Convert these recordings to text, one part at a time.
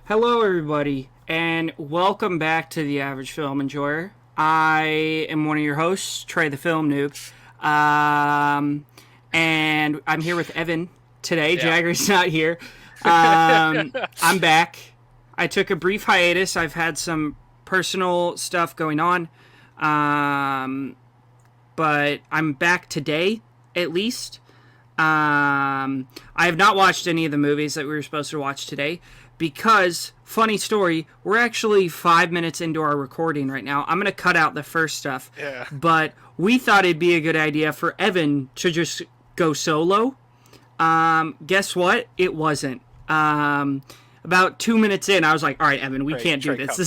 Hello, everybody, and welcome back to the Average Film Enjoyer. I am one of your hosts, Trey the Film Noob, and I'm here with Evan today. Yeah. Jagger's not here. I'm back. I took a brief hiatus. I've had some personal stuff going on, but I'm back today, at least. I have not watched any of the movies that we were supposed to watch today. Because, funny story, we're actually 5 minutes into our recording right now. I'm going to cut out the first stuff. Yeah. But we thought it'd be a good idea for Evan to just go solo. Guess what? It wasn't. About 2 minutes in, I was like, all right, Evan, we can't do this.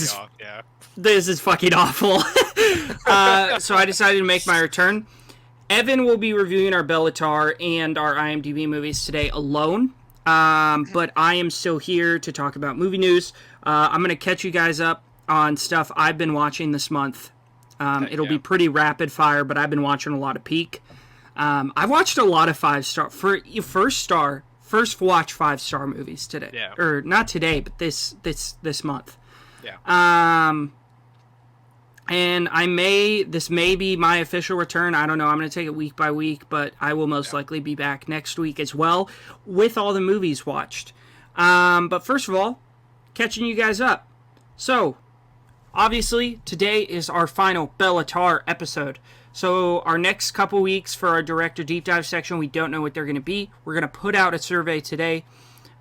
This is fucking awful. So I decided to make my return. Evan will be reviewing our Bellatar and our IMDb movies today alone. But I am still here to talk about movie news. I'm going to catch you guys up on stuff I've been watching this month. It'll be pretty rapid fire, but I've been watching a lot of Peak. I've watched a lot of first watch 5-star movies today. Yeah. Or not today, but this month. Yeah. And this may be my official return. I don't know. I'm going to take it week by week, but I will most likely be back next week as well with all the movies watched. But first of all, catching you guys up. So, obviously, today is our final Bellatar episode. So, our next couple weeks for our Director Deep Dive section, we don't know what they're going to be. We're going to put out a survey today.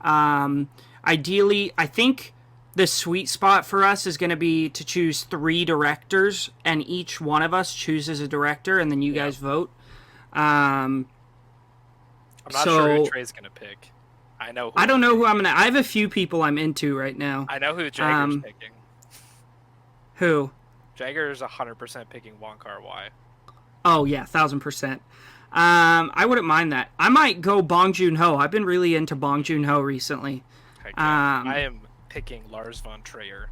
Ideally, I think the sweet spot for us is going to be to choose 3 directors, and each one of us chooses a director, and then you guys vote. I'm not sure who Trey's going to pick. I don't know who I'm going to... I have a few people I'm into right now. I know who Jagger's picking. Who? Jagger's 100% picking Wong Kar-wai. Oh, yeah, 1,000%. I wouldn't mind that. I might go Bong Joon-ho. I've been really into Bong Joon-ho recently. I am picking Lars von Trier,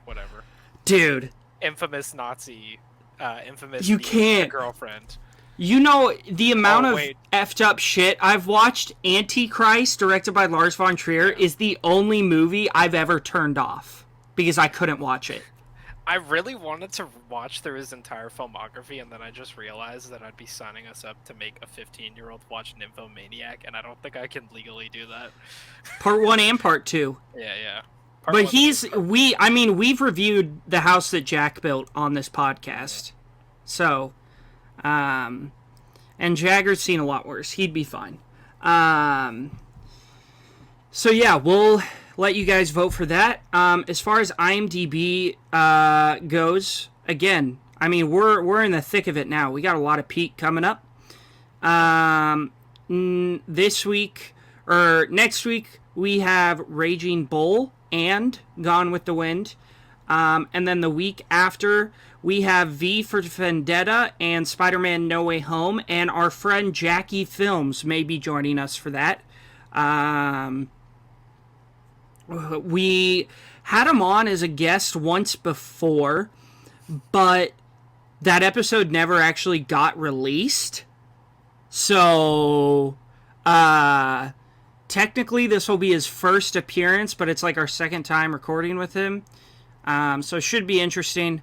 whatever. Dude. Infamous Nazi, infamous you can't. Girlfriend. You know, the amount of effed up shit I've watched, Antichrist, directed by Lars von Trier, is the only movie I've ever turned off. Because I couldn't watch it. I really wanted to watch through his entire filmography, and then I just realized that I'd be signing us up to make a 15-year-old watch Nymphomaniac, and I don't think I can legally do that. Part 1 and Part 2. Yeah. But we've reviewed The House That Jack Built on this podcast. So, and Jagger's seen a lot worse. He'd be fine. So yeah, we'll let you guys vote for that. As far as IMDb goes, again, I mean, we're in the thick of it now. We got a lot of Peak coming up. This week, or next week, we have Raging Bull and Gone with the Wind. And then the week after, we have V for Vendetta and Spider-Man No Way Home. And our friend Jackie Films may be joining us for that. We had him on as a guest once before, but that episode never actually got released. So, technically, this will be his first appearance, but it's like our second time recording with him. So it should be interesting.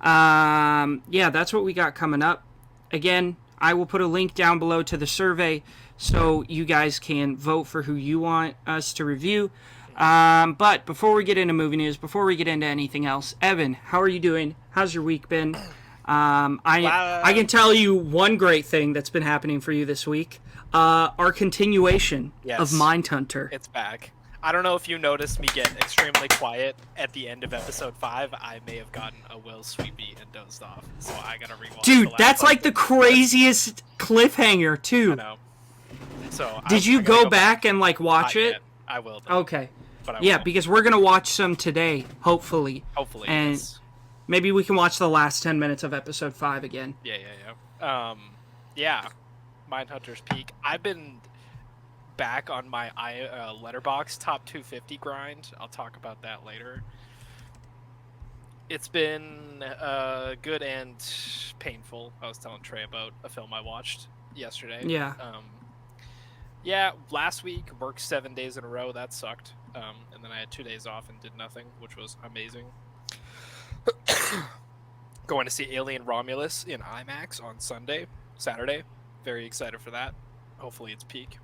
Yeah, that's what we got coming up. Again, I will put a link down below to the survey so you guys can vote for who you want us to review. But before we get into movie news, before we get into anything else, Evan, how are you doing? How's your week been? I can tell you one great thing that's been happening for you this week. Our continuation of Mindhunter. It's back. I don't know if you noticed me get extremely quiet at the end of episode 5. I may have gotten a Will Sweepy and dozed off, so I gotta rewatch. Dude, that's like the craziest cliffhanger too. I know. So did you go back and like watch it? Yet. I will. Though. Okay. But yeah, because we're gonna watch some today, hopefully. And yes. Maybe we can watch the last 10 minutes of episode 5 again. Yeah. Mindhunter's Peak. I've been back on my Letterboxd top 250 grind. I'll talk about that later. It's been good and painful. I was telling Trey about a film I watched yesterday. Yeah. Yeah, last week worked 7 days in a row. That sucked. And then I had 2 days off and did nothing, which was amazing. Going to see Alien Romulus in IMAX on Saturday. Very excited for that. Hopefully it's peak.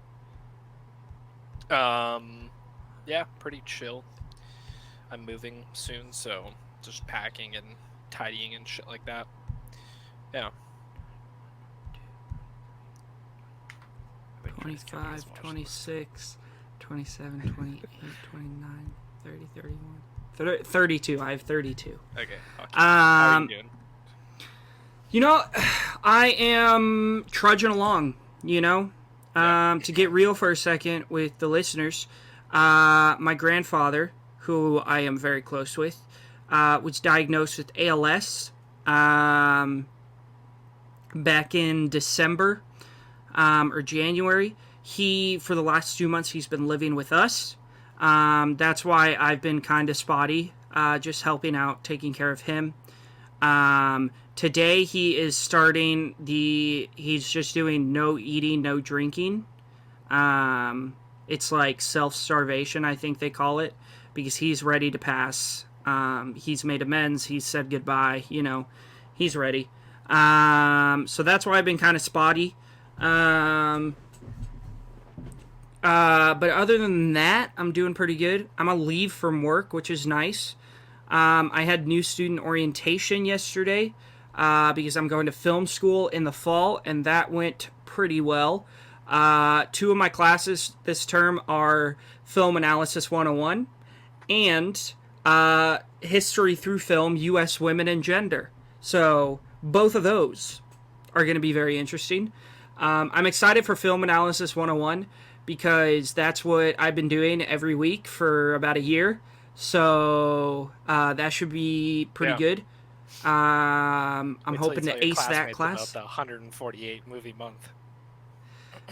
Yeah, pretty chill. I'm moving soon, so just packing and tidying and shit like that. Yeah. 25, 26, 27, 28, 29, 30, 31, 32. I have 32. Okay. How are you doing? You know, I am trudging along, you know. Yeah. To get real for a second with the listeners, my grandfather, who I am very close with, was diagnosed with ALS back in December or January. For the last 2 months, he's been living with us. That's why I've been kind of spotty, just helping out, taking care of him. Today he is he's just doing no eating, no drinking. It's like self-starvation, I think they call it, because he's ready to pass. He's made amends. He's said goodbye. You know, he's ready. So that's why I've been kind of spotty. But other than that, I'm doing pretty good. I'm on leave from work, which is nice. I had new student orientation yesterday because I'm going to film school in the fall, and that went pretty well. 2 of my classes this term are Film Analysis 101 and History Through Film, U.S. Women and Gender. So both of those are going to be very interesting. I'm excited for Film Analysis 101 because that's what I've been doing every week for about a year. So that should be pretty good. I'm hoping to ace that class. About the 148 movie month.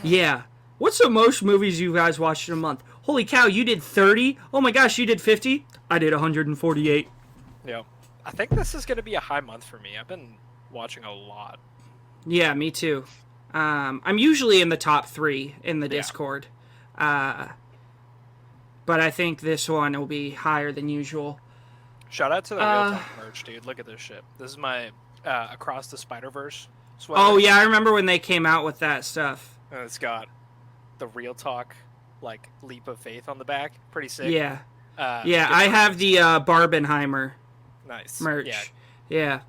Yeah. What's the most movies you guys watched in a month? Holy cow, you did 30? Oh my gosh, you did 50? I did 148. Yeah. I think this is going to be a high month for me. I've been watching a lot. Yeah, me too. I'm usually in the top 3 in the Discord. But I think this one will be higher than usual. Shout out to the Real Talk merch, dude. Look at this shit. This is my Across the Spider-Verse sweater. Oh, yeah, I remember when they came out with that stuff. And it's got the Real Talk, like, leap of faith on the back. Pretty sick. Yeah. I have the Barbenheimer merch. Yeah.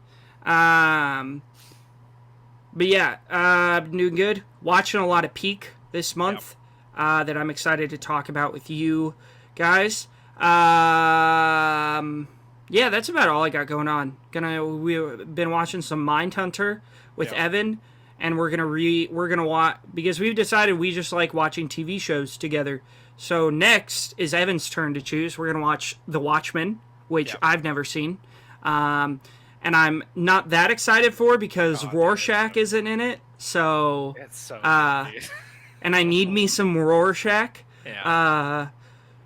But yeah, doing good. Watching a lot of Peak this month that I'm excited to talk about with you guys. Yeah, that's about all I got going on. We've been watching some Mindhunter with Evan, and we're gonna watch because we've decided we just like watching TV shows together. So next is Evan's turn to choose. We're gonna watch The Watchmen, which I've never seen, and I'm not that excited for because Rorschach isn't in it. So it's so and I need me some Rorschach. Yeah.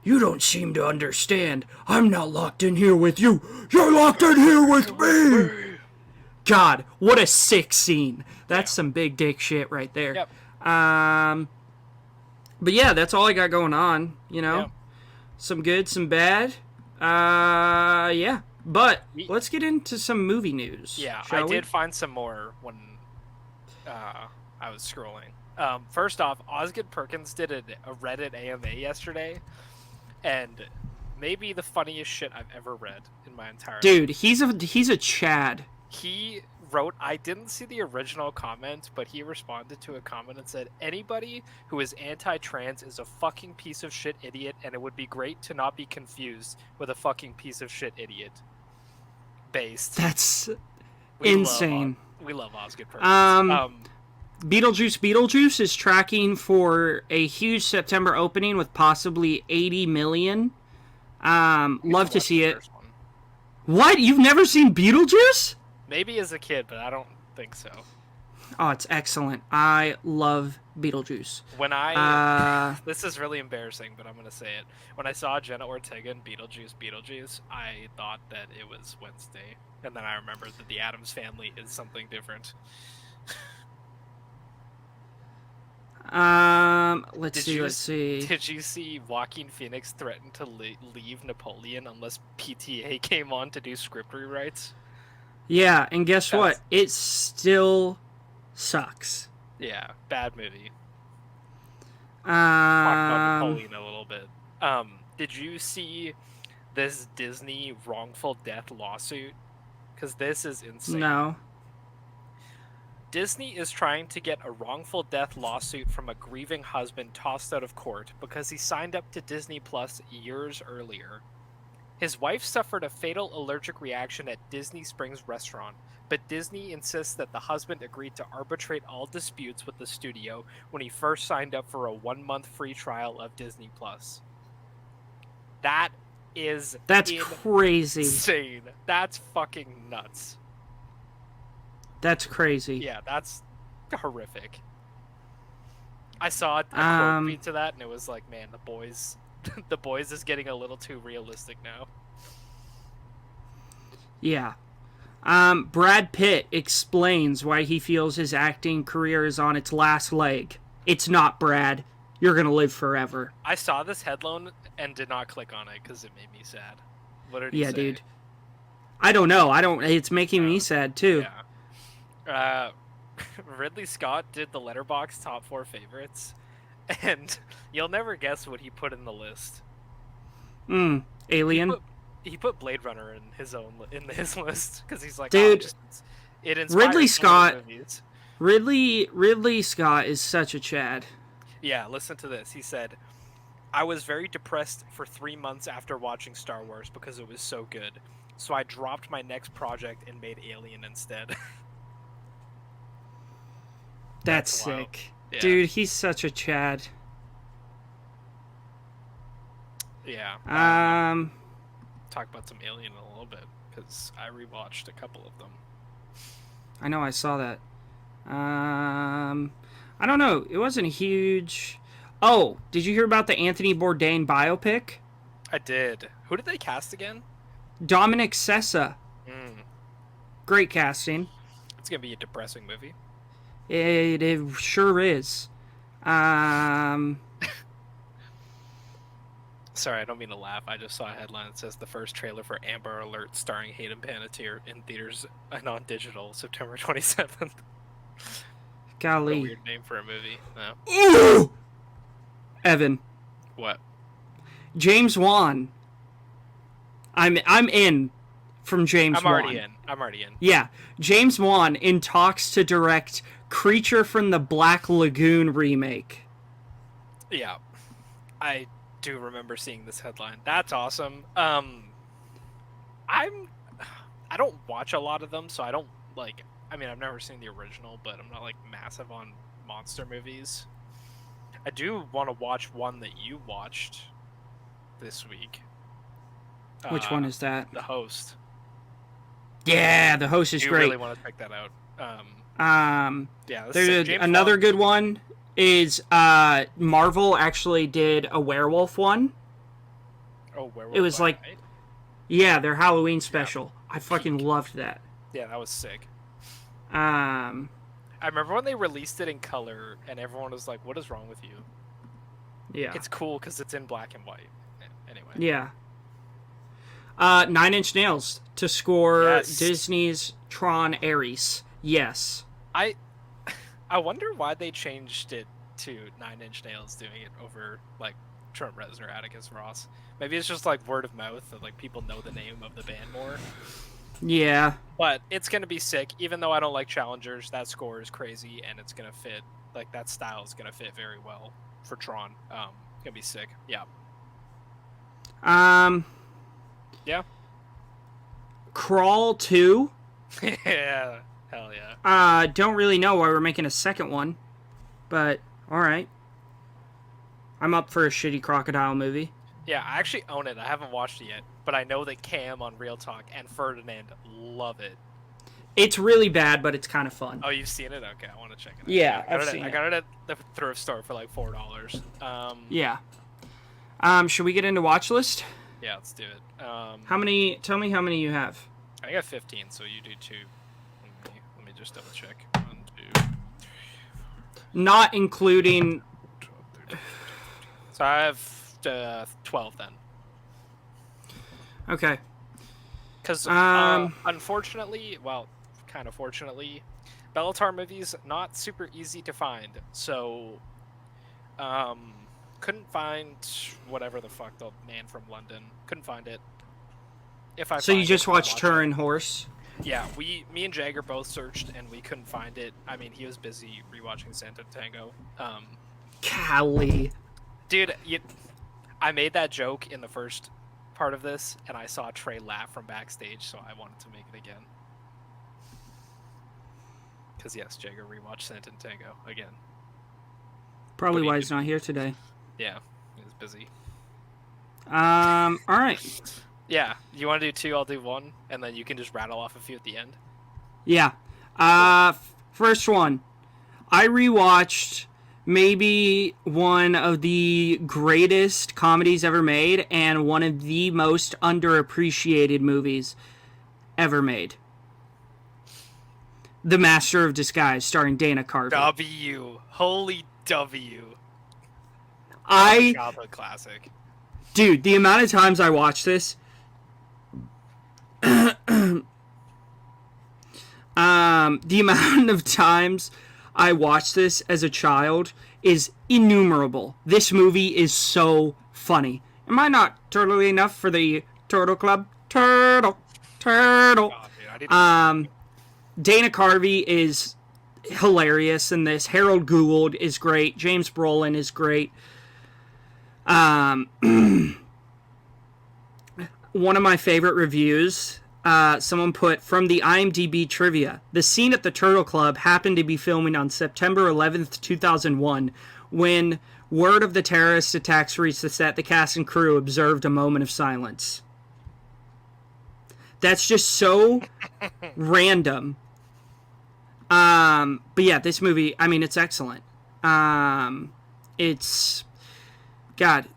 You don't seem to understand. I'm not locked in here with you. You're locked in here with me. God, what a sick scene. That's some big dick shit right there. Yep. But yeah, that's all I got going on, you know. Yep. Some good, some bad. Yeah. But let's get into some movie news. Yeah, I did find some more when I was scrolling. First off, Osgood Perkins did a Reddit AMA yesterday, and maybe the funniest shit I've ever read in my entire life. Dude, he's a Chad. He wrote, I didn't see the original comment, but he responded to a comment and said, anybody who is anti-trans is a fucking piece of shit idiot, and it would be great to not be confused with a fucking piece of shit idiot. Based. That's insane. We love Osgood Perkins. Beetlejuice is tracking for a huge September opening with possibly 80 million. Love to see it. What? You've never seen Beetlejuice? Maybe as a kid, but I don't think so. Oh, it's excellent. I love Beetlejuice. When this is really embarrassing, but I'm going to say it. When I saw Jenna Ortega in Beetlejuice, I thought that it was Wednesday. And then I remembered that the Addams Family is something different. Let's see. Did you see Joaquin Phoenix threaten to leave Napoleon unless PTA came on to do script rewrites? Yeah, and guess what? It still sucks. Yeah, bad movie. Talk about Napoleon a little bit. Did you see this Disney wrongful death lawsuit? Because this is insane. No. Disney is trying to get a wrongful death lawsuit from a grieving husband tossed out of court because he signed up to Disney Plus years earlier. His wife suffered a fatal allergic reaction at Disney Springs restaurant, but Disney insists that the husband agreed to arbitrate all disputes with the studio when he first signed up for a 1-month free trial of Disney Plus. That's crazy. Insane. That's fucking nuts. That's crazy. Yeah, that's horrific. I saw a quote tweet to that, and it was like, man, the boys is getting a little too realistic now. Yeah. Brad Pitt explains why he feels his acting career is on its last leg. It's not, Brad. You're gonna live forever. I saw this headline and did not click on it because it made me sad. What did he say? Yeah, dude. I don't know. It's making me sad, too. Yeah. Ridley Scott did the Letterboxd top 4 favorites, and you'll never guess what he put in the list. Alien. He put Blade Runner in his list because he's like, dude, it inspires Ridley Scott. movies. Ridley Scott is such a Chad. Yeah, listen to this. He said, "I was very depressed for 3 months after watching Star Wars because it was so good. So I dropped my next project and made Alien instead." That's sick. Yeah. Dude, he's such a Chad. Yeah. Talk about some Alien in a little bit, because I rewatched a couple of them. I know, I saw that. I don't know. It wasn't a huge... Oh, did you hear about the Anthony Bourdain biopic? I did. Who did they cast again? Dominic Sessa. Great casting. It's going to be a depressing movie. It sure is. Sorry, I don't mean to laugh. I just saw a headline that says the first trailer for Amber Alert starring Hayden Panettiere in theaters and on digital September 27th. Golly. What a weird name for a movie. No. Ooh! Evan. What? James Wan. I'm in from James Wan. I'm already in. Yeah. James Wan in talks to direct Creature from the Black Lagoon remake. Yeah. I do remember seeing this headline. That's awesome. I don't watch a lot of them, so I don't like... I mean, I've never seen the original, but I'm not like massive on monster movies. I do want to watch one that you watched this week. Which one is that? The Host. Yeah, The Host is great. You really want to check that out. Yeah, there's another good one is Marvel actually did a werewolf one. Oh, werewolf. It was like, yeah, their Halloween special. Yeah. I fucking loved that. Yeah, that was sick. I remember when they released it in color, and everyone was like, "What is wrong with you?" Yeah, it's cool because it's in black and white. Anyway. Yeah. 9 Inch Nails to score Disney's Tron Ares. Yes. I wonder why they changed it to 9 Inch Nails doing it over like Trent Reznor, Atticus Ross. Maybe it's just like word of mouth that like people know the name of the band more. Yeah. But it's going to be sick. Even though I don't like Challengers, that score is crazy, and it's going to fit. Like, that style is going to fit very well for Tron. It's going to be sick. Yeah. Yeah. Crawl 2. Yeah. Hell yeah. Don't really know why we're making a second one, but alright. I'm up for a shitty crocodile movie. Yeah, I actually own it. I haven't watched it yet, but I know that Cam on Real Talk and Ferdinand love it. It's really bad, but it's kind of fun. Oh, you've seen it? Okay, I want to check it out. Yeah, I got it at the thrift store for like $4. Yeah. Should we get into watch list? Yeah, let's do it. Tell me how many you have. I got 15, so you do 2. Let me just double check. 1, 2, 3, not including. So I have 12 then. Okay. Because unfortunately, well, kind of fortunately, Bellatar movies not super easy to find. So, couldn't find whatever the fuck the Man from London. Couldn't find it. If I So you just watched Turin Horse? Yeah, me and Jagger both searched and we couldn't find it. I mean, he was busy rewatching Santa Tango. Cali. Dude, I made that joke in the first part of this, and I saw Trey laugh from backstage, so I wanted to make it again. Because yes, Jagger rewatched Santa Tango again. Probably why he's not here today. Yeah, he was busy. All right. Yeah, you want to do 2, I'll do 1, and then you can just rattle off a few at the end. Yeah. First one. I rewatched maybe one of the greatest comedies ever made and one of the most underappreciated movies ever made. The Master of Disguise, starring Dana Carvey. W. Holy W. Childhood classic. Dude, the amount of times I watched this... the amount of times I watched this as a child is innumerable. This movie is so funny. Am I not turtly enough for the Turtle Club? Turtle. Oh, dude, Dana Carvey is hilarious in this. Harold Gould is great. James Brolin is great. One of my favorite reviews, someone put, from the IMDb trivia, the scene at the Turtle Club happened to be filming on September 11th, 2001. When word of the terrorist attacks reached the set, the cast and crew observed a moment of silence. That's just so random. But yeah, this movie, I mean, it's excellent. It's... God.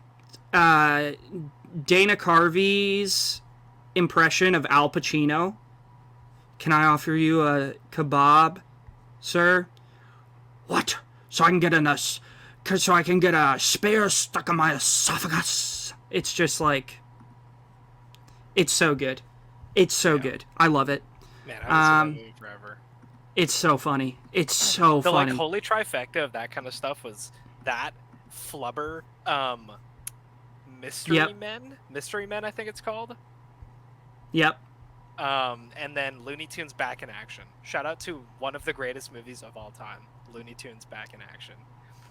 Dana Carvey's impression of Al Pacino. Can I offer you a kebab, sir? What? So I can get a spear stuck in my esophagus. It's just like, it's so good. It's so good. I love it. Man, I haven't seen that movie forever. It's so funny. It's so funny. The holy trifecta of that kind of stuff was that, Flubber, Mystery Men, I think it's called. Yep. And then Looney Tunes Back in Action. Shout out to one of the greatest movies of all time, Looney Tunes Back in Action.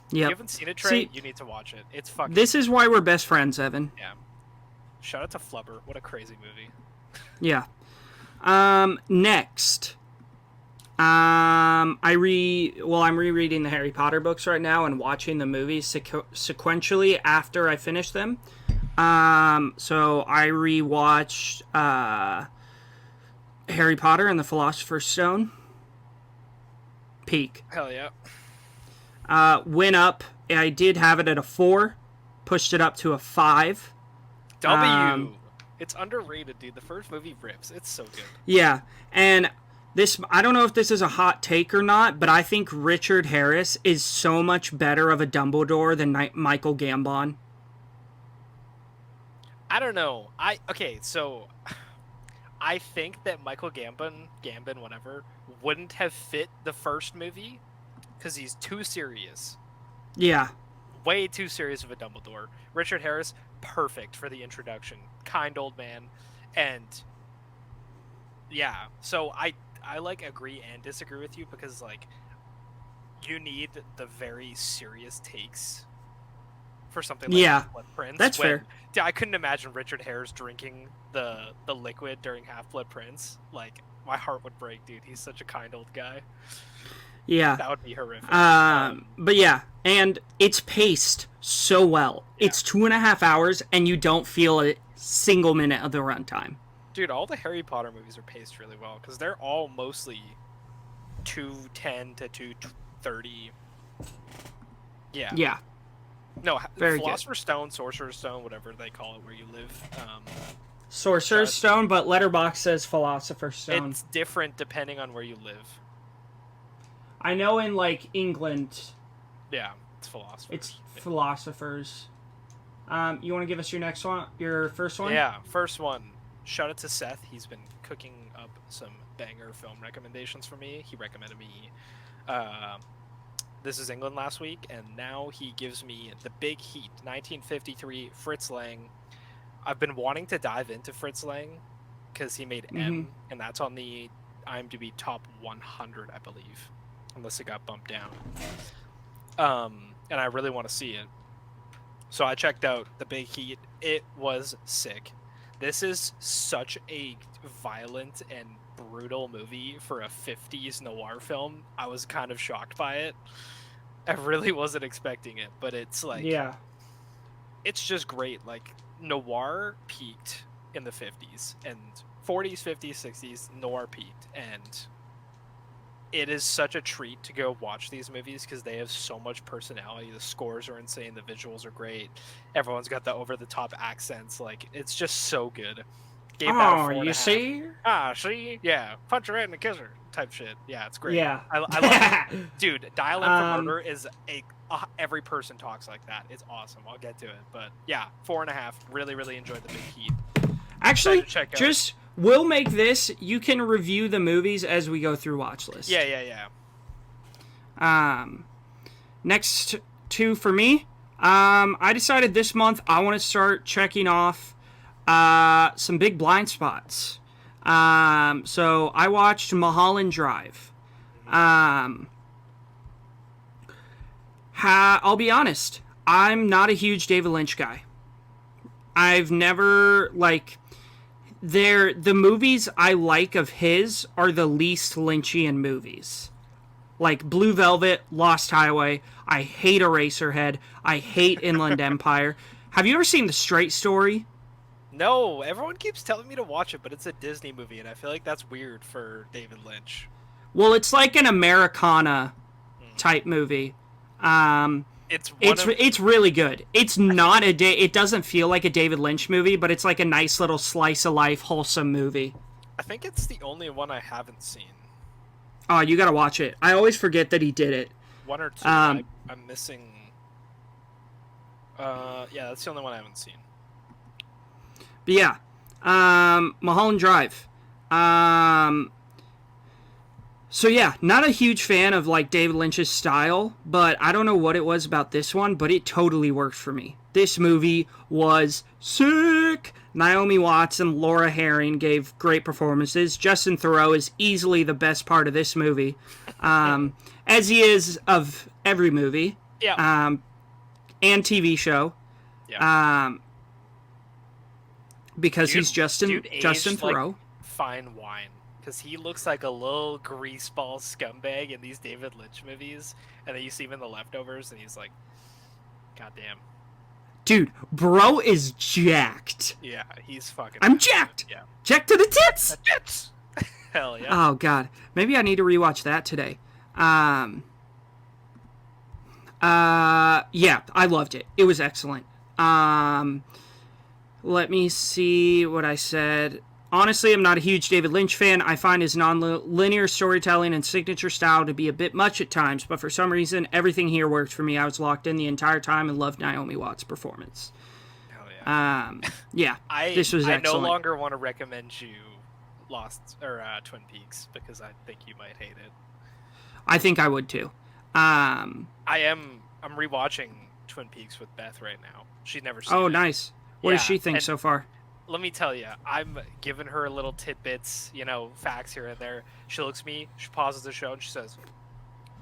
If you haven't seen it, Trey, you need to watch it. It's fucking... This is why we're best friends, Evan. Yeah. Shout out to Flubber. What a crazy movie. Yeah. Next. I'm rereading the Harry Potter books right now and watching the movies sequentially after I finish them. So I rewatched Harry Potter and the Philosopher's Stone. Peak. Hell yeah. Went up. I did have it at a 4. Pushed it up to a 5. W. It's underrated, dude. The first movie rips. It's so good. Yeah, and this, I don't know if this is a hot take or not, but I think Richard Harris is so much better of a Dumbledore than Michael Gambon. I don't know. So I think that Michael Gambon, whatever, wouldn't have fit the first movie because he's too serious. Yeah. Way too serious of a Dumbledore. Richard Harris, perfect for the introduction. Kind old man. And yeah, so I like agree and disagree with you because like you need the very serious takes for something like Half-Blood Prince. That's fair. I couldn't imagine Richard Harris drinking the liquid during Half-Blood Prince. Like, my heart would break, dude. He's such a kind old guy. Yeah. That would be horrific. But yeah, and it's paced so well. Yeah. It's 2.5 hours, and you don't feel a single minute of the runtime. Dude, all the Harry Potter movies are paced really well, because they're all mostly 2:10 to 2:30. Yeah. Yeah. No, Very Philosopher's Stone, Sorcerer's Stone, whatever they call it where you live. Sorcerer's Stone, but Letterboxd says Philosopher's Stone. It's different depending on where you live. I know in, like, England, Yeah, it's Philosophers. It's Philosophers. You want to give us your first one? Yeah, first one. Shout out to Seth. He's been cooking up some banger film recommendations for me. He recommended me This Is England last week, and now he gives me The Big Heat, 1953, Fritz Lang. I've been wanting to dive into Fritz Lang because he made M, and that's on the IMDb top 100, I believe, unless it got bumped down. And I really want to see it. So I checked out The Big Heat. It was sick. This is such a violent and brutal movie for a 50s noir film. I was kind of shocked by it. I really wasn't expecting it, but it's like... Yeah. It's just great. Like, noir peaked in the 50s, and 40s, 50s, 60s, noir peaked, and it is such a treat to go watch these movies because they have so much personality. The scores are insane, the visuals are great, everyone's got the over-the-top accents. Like, it's just so good. Gave that a 4.5. You see? See? Yeah, punch her right in the kisser type shit. Yeah, it's great. Yeah. I love it. Dude, Dial M for Murder is every person talks like that. It's awesome. I'll get to it. But yeah, 4.5. Really, really enjoyed The Big Heat. Actually, we'll make this. You can review the movies as we go through watch list. Yeah. Next two for me. I decided this month I want to start checking off some big blind spots. So I watched Mulholland Drive. I'll be honest, I'm not a huge David Lynch guy. I've never, the movies I like of his are the least Lynchian movies. Like Blue Velvet, Lost Highway. I hate Eraserhead. I hate Inland Empire. Have you ever seen The Straight Story? No, everyone keeps telling me to watch it, but it's a Disney movie, and I feel like that's weird for David Lynch. Well, it's like an Americana type movie. It's really good. It's not it doesn't feel like a David Lynch movie, but it's like a nice little slice of life, wholesome movie. I think it's the only one I haven't seen. Oh, you gotta watch it. I always forget that he did it. One or two. I'm missing. Yeah, that's the only one I haven't seen. But yeah, Mulholland Drive. So yeah, not a huge fan of David Lynch's style, but I don't know what it was about this one, but it totally worked for me. This movie was sick. Naomi Watts and Laura Herring gave great performances. Justin Theroux is easily the best part of this movie, as he is of every movie, and TV show. Yeah. Because he's Justin Theroux. Like fine wine. Because he looks like a little greaseball scumbag in these David Lynch movies, and then you see him in The Leftovers, and he's like, goddamn. Dude, bro is jacked. Yeah, he's fucking... I'm jacked! Yeah. Jacked to the tits! The tits! Hell yeah. Oh, God. Maybe I need to rewatch that today. Yeah, I loved it. It was excellent. Let me see what I said. Honestly, I'm not a huge David Lynch fan. I find his non-linear storytelling and signature style to be a bit much at times, but for some reason, everything here worked for me. I was locked in the entire time and loved Naomi Watts' performance. Hell yeah. Yeah, this was excellent. I no longer want to recommend you Twin Peaks because I think you might hate it. I think I would too. I'm rewatching Twin Peaks with Beth right now. She's never seen it. Oh, nice. What does she think so far? Let me tell you, I'm giving her little tidbits, facts here and there. She looks at me, she pauses the show, and she says,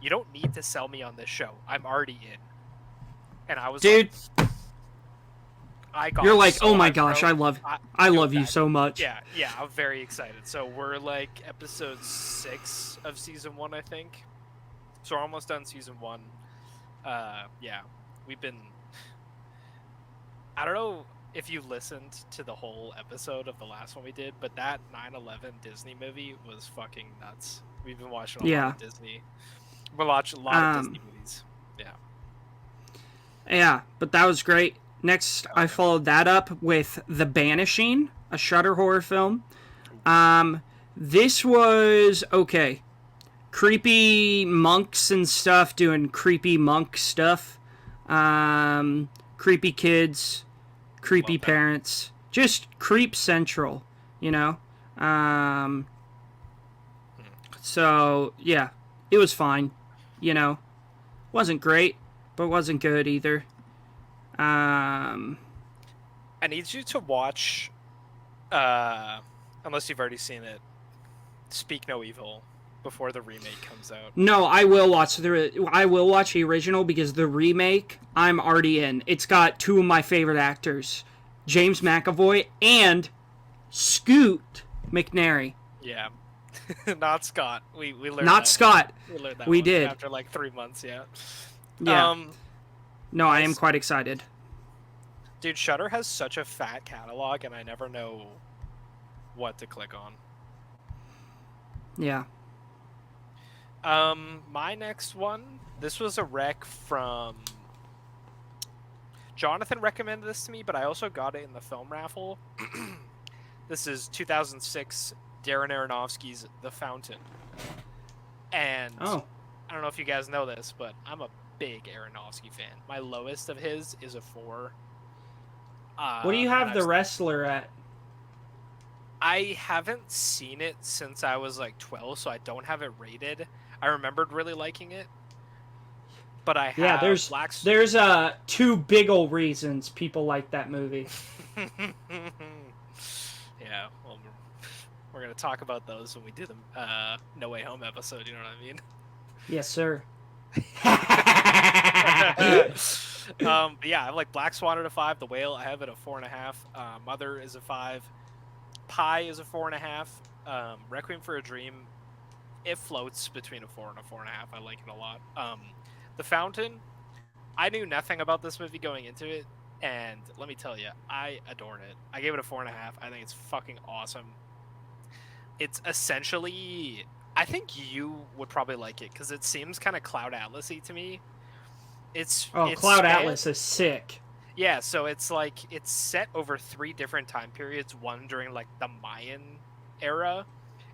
"You don't need to sell me on this show. I'm already in." And I was Dude, I got you're like, so oh my gosh, I love you so much. Yeah, I'm very excited. So we're episode 6 of season 1, I think. So we're almost done season 1. Yeah, we've been... I don't know if you listened to the whole episode of the last one we did, but that 9/11 Disney movie was fucking nuts. We've been watching a lot of Disney. We watched a lot of Disney movies. Yeah. Yeah, but that was great. Next, I followed that up with The Banishing, a Shudder horror film. This was okay. creepy monks and stuff doing creepy monk stuff. Creepy kids, creepy parents. Just creep central, you know? So, yeah, it was fine, you know? Wasn't great, but wasn't good either. I need you to watch, unless you've already seen it, Speak No Evil before the remake comes out. No, I will watch the original because the remake I'm already in. It's got two of my favorite actors, James McAvoy and Scoot McNairy. Yeah. Not Scott. We learned Not that Scott. We learned that we did after like 3 months. Yeah. Yeah. No, I am quite excited. Dude, Shudder has such a fat catalog, and I never know what to click on. Yeah. My next one. This was a rec from. Jonathan recommended this to me, but I also got it in the film raffle. This is 2006 Darren Aronofsky's The Fountain. And I don't know if you guys know this, but I'm a big Aronofsky fan. My lowest of his is a 4. What do you have The Wrestler at? I haven't seen it since I was like 12, so I don't have it rated. I remembered really liking it. But I have there's 2 big old reasons people like that movie. Yeah, well, we're going to talk about those when we do the No Way Home episode, you know what I mean? Yes, sir. Yeah, I have like Black Swan at a 5, The Whale I have it at 4.5, Mother is a 5, Pi is a 4.5, Requiem for a Dream, it floats between a 4 and a 4.5. I like it a lot. The Fountain, I knew nothing about this movie going into it, and let me tell you, I adored it. I gave it a 4.5. I think it's fucking awesome. It's essentially, I think you would probably like it because it seems kind of Cloud Atlas-y to me. It's Cloud Atlas is sick. Yeah, so it's like it's set over 3 different time periods. One during like the Mayan era,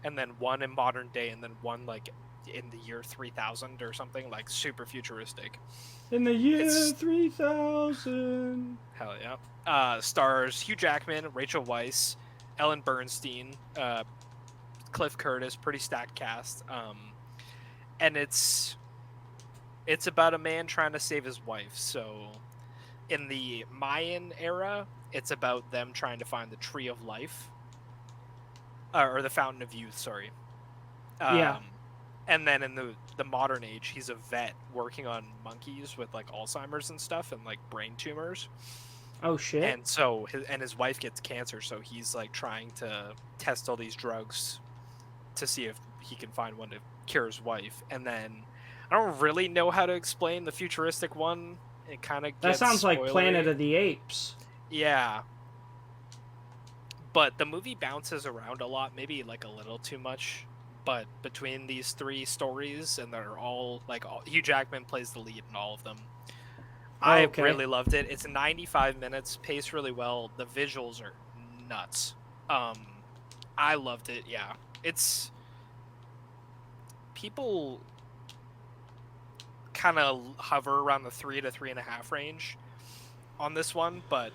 and then one in modern day, and then one like in the year 3000 or something, like super futuristic. In the year 3000. Hell yeah. Stars Hugh Jackman, Rachel Weisz, Ellen Bernstein, Cliff Curtis, pretty stacked cast. And it's about a man trying to save his wife. So in the Mayan era, it's about them trying to find the Tree of Life. Or the Fountain of Youth, sorry. Yeah. And then in the modern age, he's a vet working on monkeys with like Alzheimer's and stuff and like brain tumors. Oh shit. And so his wife gets cancer, so he's like trying to test all these drugs to see if he can find one to cure his wife. And then I don't really know how to explain the futuristic one. It kind of that sounds spoilery. Like Planet of the Apes. Yeah. But the movie bounces around a lot, maybe like a little too much. But between these 3 stories, and they're all like Hugh Jackman plays the lead in all of them. I really loved it. It's 95 minutes, paced really well. The visuals are nuts. I loved it. Yeah, it's people kind of hover around the 3 to 3.5 range on this one, but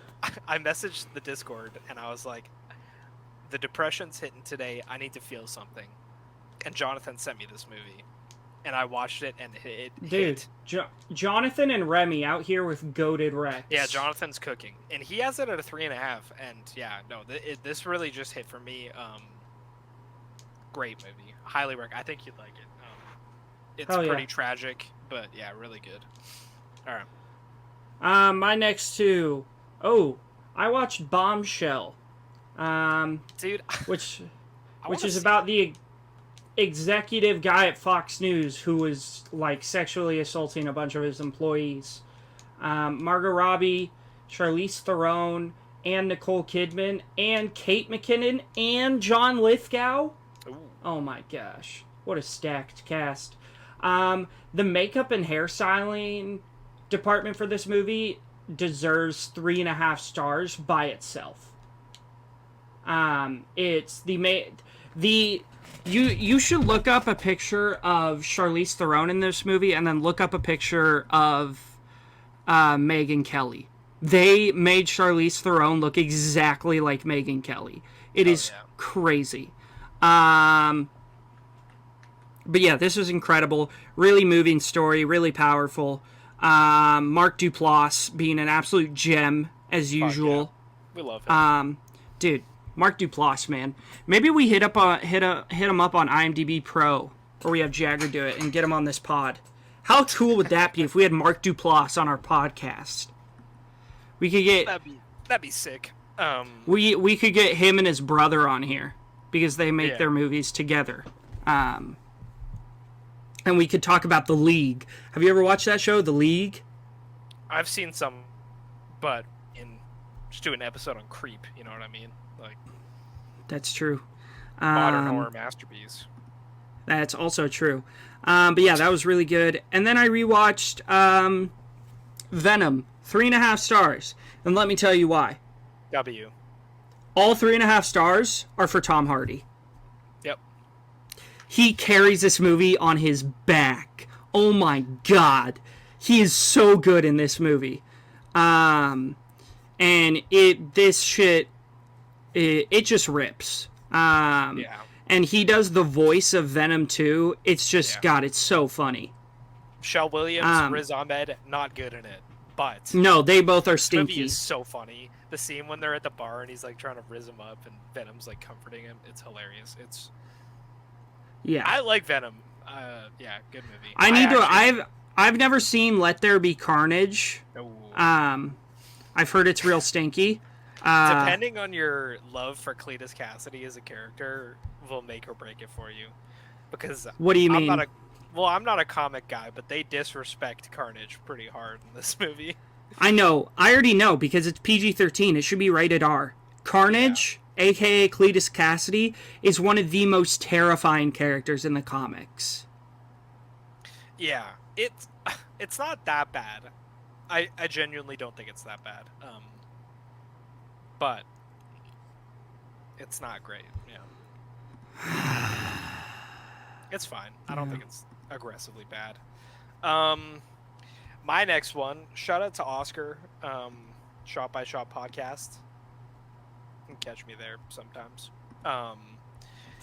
I messaged the Discord and I was like, the depression's hitting today. I need to feel something. And Jonathan sent me this movie, and I watched it, and it hit. Jonathan and Remy out here with goated recs. Yeah, Jonathan's cooking, and he has it at a 3.5. And yeah, no, this really just hit for me. Great movie, highly recommend. I think you'd like it. It's pretty tragic, but yeah, really good. All right. My next 2. Oh, I watched Bombshell. Dude, which is about the executive guy at Fox News who was like sexually assaulting a bunch of his employees. Margot Robbie, Charlize Theron, and Nicole Kidman, and Kate McKinnon, and John Lithgow. Ooh. Oh my gosh, what a stacked cast. The makeup and hairstyling department for this movie deserves 3.5 stars by itself. It's You should look up a picture of Charlize Theron in this movie, and then look up a picture of Megyn Kelly. They made Charlize Theron look exactly like Megyn Kelly. It is crazy. But yeah, this was incredible. Really moving story, really powerful. Mark Duplass being an absolute gem as usual. Yeah. We love him. Dude, Mark Duplass, man. Maybe we hit him up on IMDb Pro, or we have Jagger do it and get him on this pod. How cool would that be if we had Mark Duplass on our podcast? We could get that'd be sick. We could get him and his brother on here because they make their movies together. And we could talk about The League. Have you ever watched that show, The League? I've seen some, but just do an episode on Creep. You know what I mean? Like, that's true. Modern horror masterpiece. That's also true. But yeah, that was really good. And then I rewatched Venom, 3.5 stars. And let me tell you why. W. All 3.5 stars are for Tom Hardy. Yep. He carries this movie on his back. Oh my god. He is so good in this movie. And it just rips. Yeah. And he does the voice of Venom too. It's just, God, it's so funny. Michelle Williams, Riz Ahmed, not good in it. But no, they both are stinky. The movie is so funny. The scene when they're at the bar and he's like trying to riz him up and Venom's like comforting him. It's hilarious. I like Venom. Yeah, good movie. I've never seen Let There Be Carnage. No. I've heard it's real stinky. Depending on your love for Cletus Cassidy as a character will make or break it for you. Because what do you mean? I'm not a comic guy, but they disrespect Carnage pretty hard in this movie. I know. I already know because it's PG-13. It should be rated R. Carnage, a.k.a. Cletus Cassidy, is one of the most terrifying characters in the comics. Yeah. It's not that bad. I genuinely don't think it's that bad. But it's not great. Yeah. It's fine. I don't think it's aggressively bad. My next one, shout out to Oscar, Shot by Shot podcast. You can catch me there sometimes.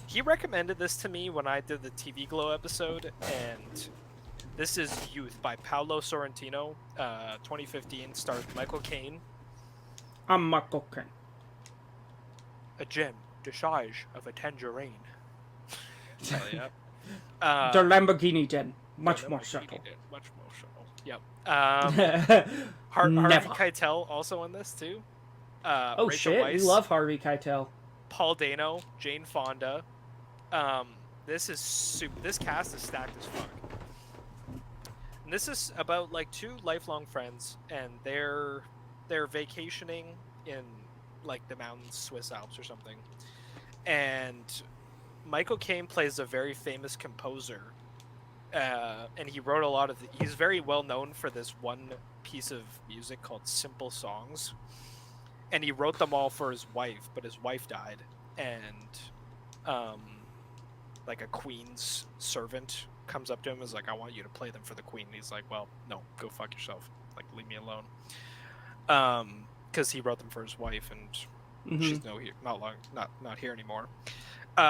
He recommended this to me when I did the TV Glow episode, and this is Youth by Paolo Sorrentino, 2015, stars Michael Caine. I'm Michael Caine. A gem, the size of a tangerine. Hell yeah. The Lamborghini Den, much more subtle. Much more subtle. Yep. Harvey Keitel also in this too. Rachel shit, Weisz, we love Harvey Keitel. Paul Dano, Jane Fonda. This cast is stacked as fuck. And this is about like two lifelong friends, and they're vacationing in like the mountains, Swiss Alps or something, and Michael Caine plays a very famous composer, and he wrote a lot of he's very well known for this one piece of music called Simple Songs, and he wrote them all for his wife, but his wife died, and like a queen's servant comes up to him and is like, I want you to play them for the queen, and he's like, well, no, go fuck yourself, like leave me alone, because he wrote them for his wife, and she's not here anymore.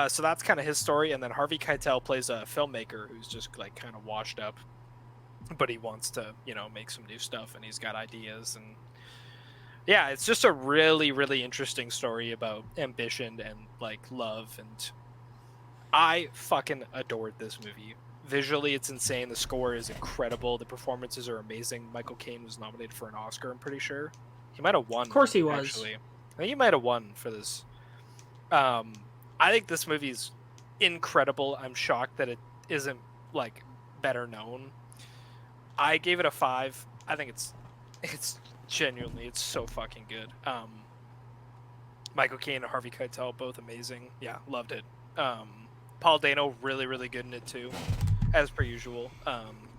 So that's kind of his story, and then Harvey Keitel plays a filmmaker who's just like kind of washed up, but he wants to, make some new stuff, and he's got ideas, and yeah, it's just a really, really interesting story about ambition and like love, and I fucking adored this movie. Visually, it's insane. The score is incredible. The performances are amazing. Michael Caine was nominated for an Oscar, I'm pretty sure. He might have won. Of course he was. Actually. I think he might have won for this. I think this movie's incredible. I'm shocked that it isn't like better known. I gave it a 5. I think it's genuinely, it's so fucking good. Michael Caine and Harvey Keitel, both amazing. Yeah, loved it. Paul Dano, really, really good in it too, as per usual.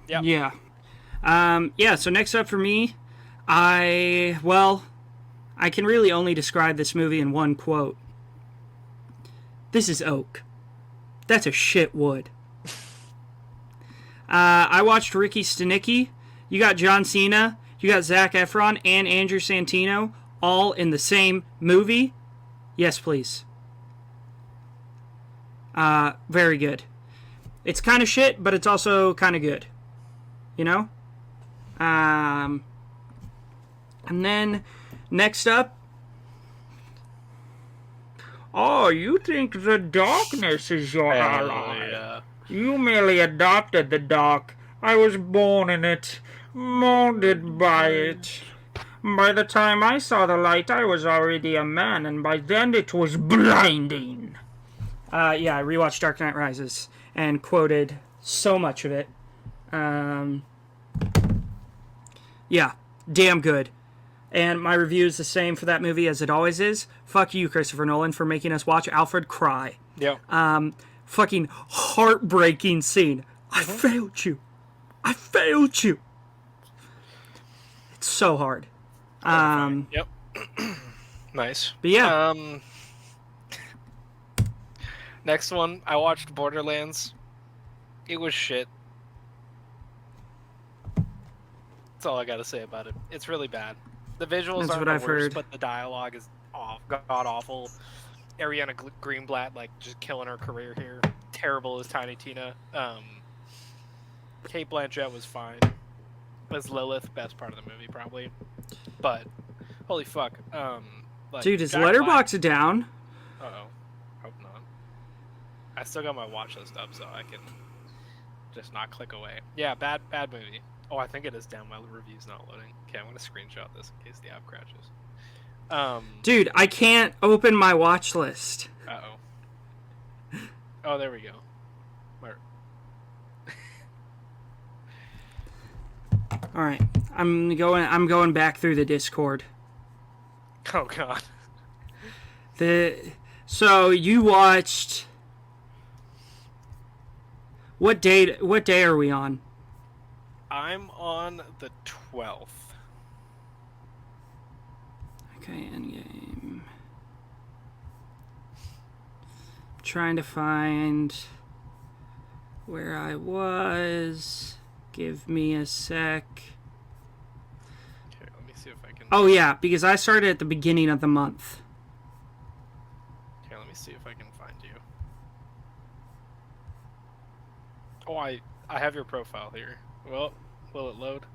Yeah. So next up for me, I can really only describe this movie in one quote. This is Oak. That's a shit wood. I watched Ricky Stenicki. You got John Cena. You got Zac Efron and Andrew Santino all in the same movie. Yes, please. Very good. It's kind of shit, but it's also kind of good. You know? And then, next up... Oh, you think the darkness is your ally? Yeah. You merely adopted the dark. I was born in it, molded by it. By the time I saw the light, I was already a man, and by then it was blinding. Yeah, I rewatched Dark Knight Rises and quoted so much of it. Yeah, damn good. And my review is the same for that movie as it always is. Fuck you, Christopher Nolan, for making us watch Alfred cry. Yeah. Fucking heartbreaking scene. I failed you. I failed you. It's so hard. Yep. Nice. But yeah. Next one, I watched Borderlands. It was shit. That's all I gotta say about it. It's really bad. The visuals aren't the worst, but the dialogue is god awful. Ariana Greenblatt, like, just killing her career here. Terrible as Tiny Tina. Kate Blanchett was fine. As Lilith, best part of the movie, probably. But, holy fuck. Like, dude, is Jack Letterboxd down? Uh-oh. Hope not. I still got my watch list up, so I can just not click away. Yeah, bad movie. Oh, I think it is down. My review's not loading. Okay, I'm going to screenshot this in case the app crashes. Dude, I can't open my watch list. Uh-oh. Oh, there we go. All right, I'm going back through the Discord. Oh god. So you watched. What day are we on? I'm on the 12th. Okay, Endgame. Trying to find where I was. Give me a sec. Okay, let me see if I can... Oh, yeah, because I started at the beginning of the month. Okay, let me see if I can find you. Oh, I have your profile here. Well, will it load?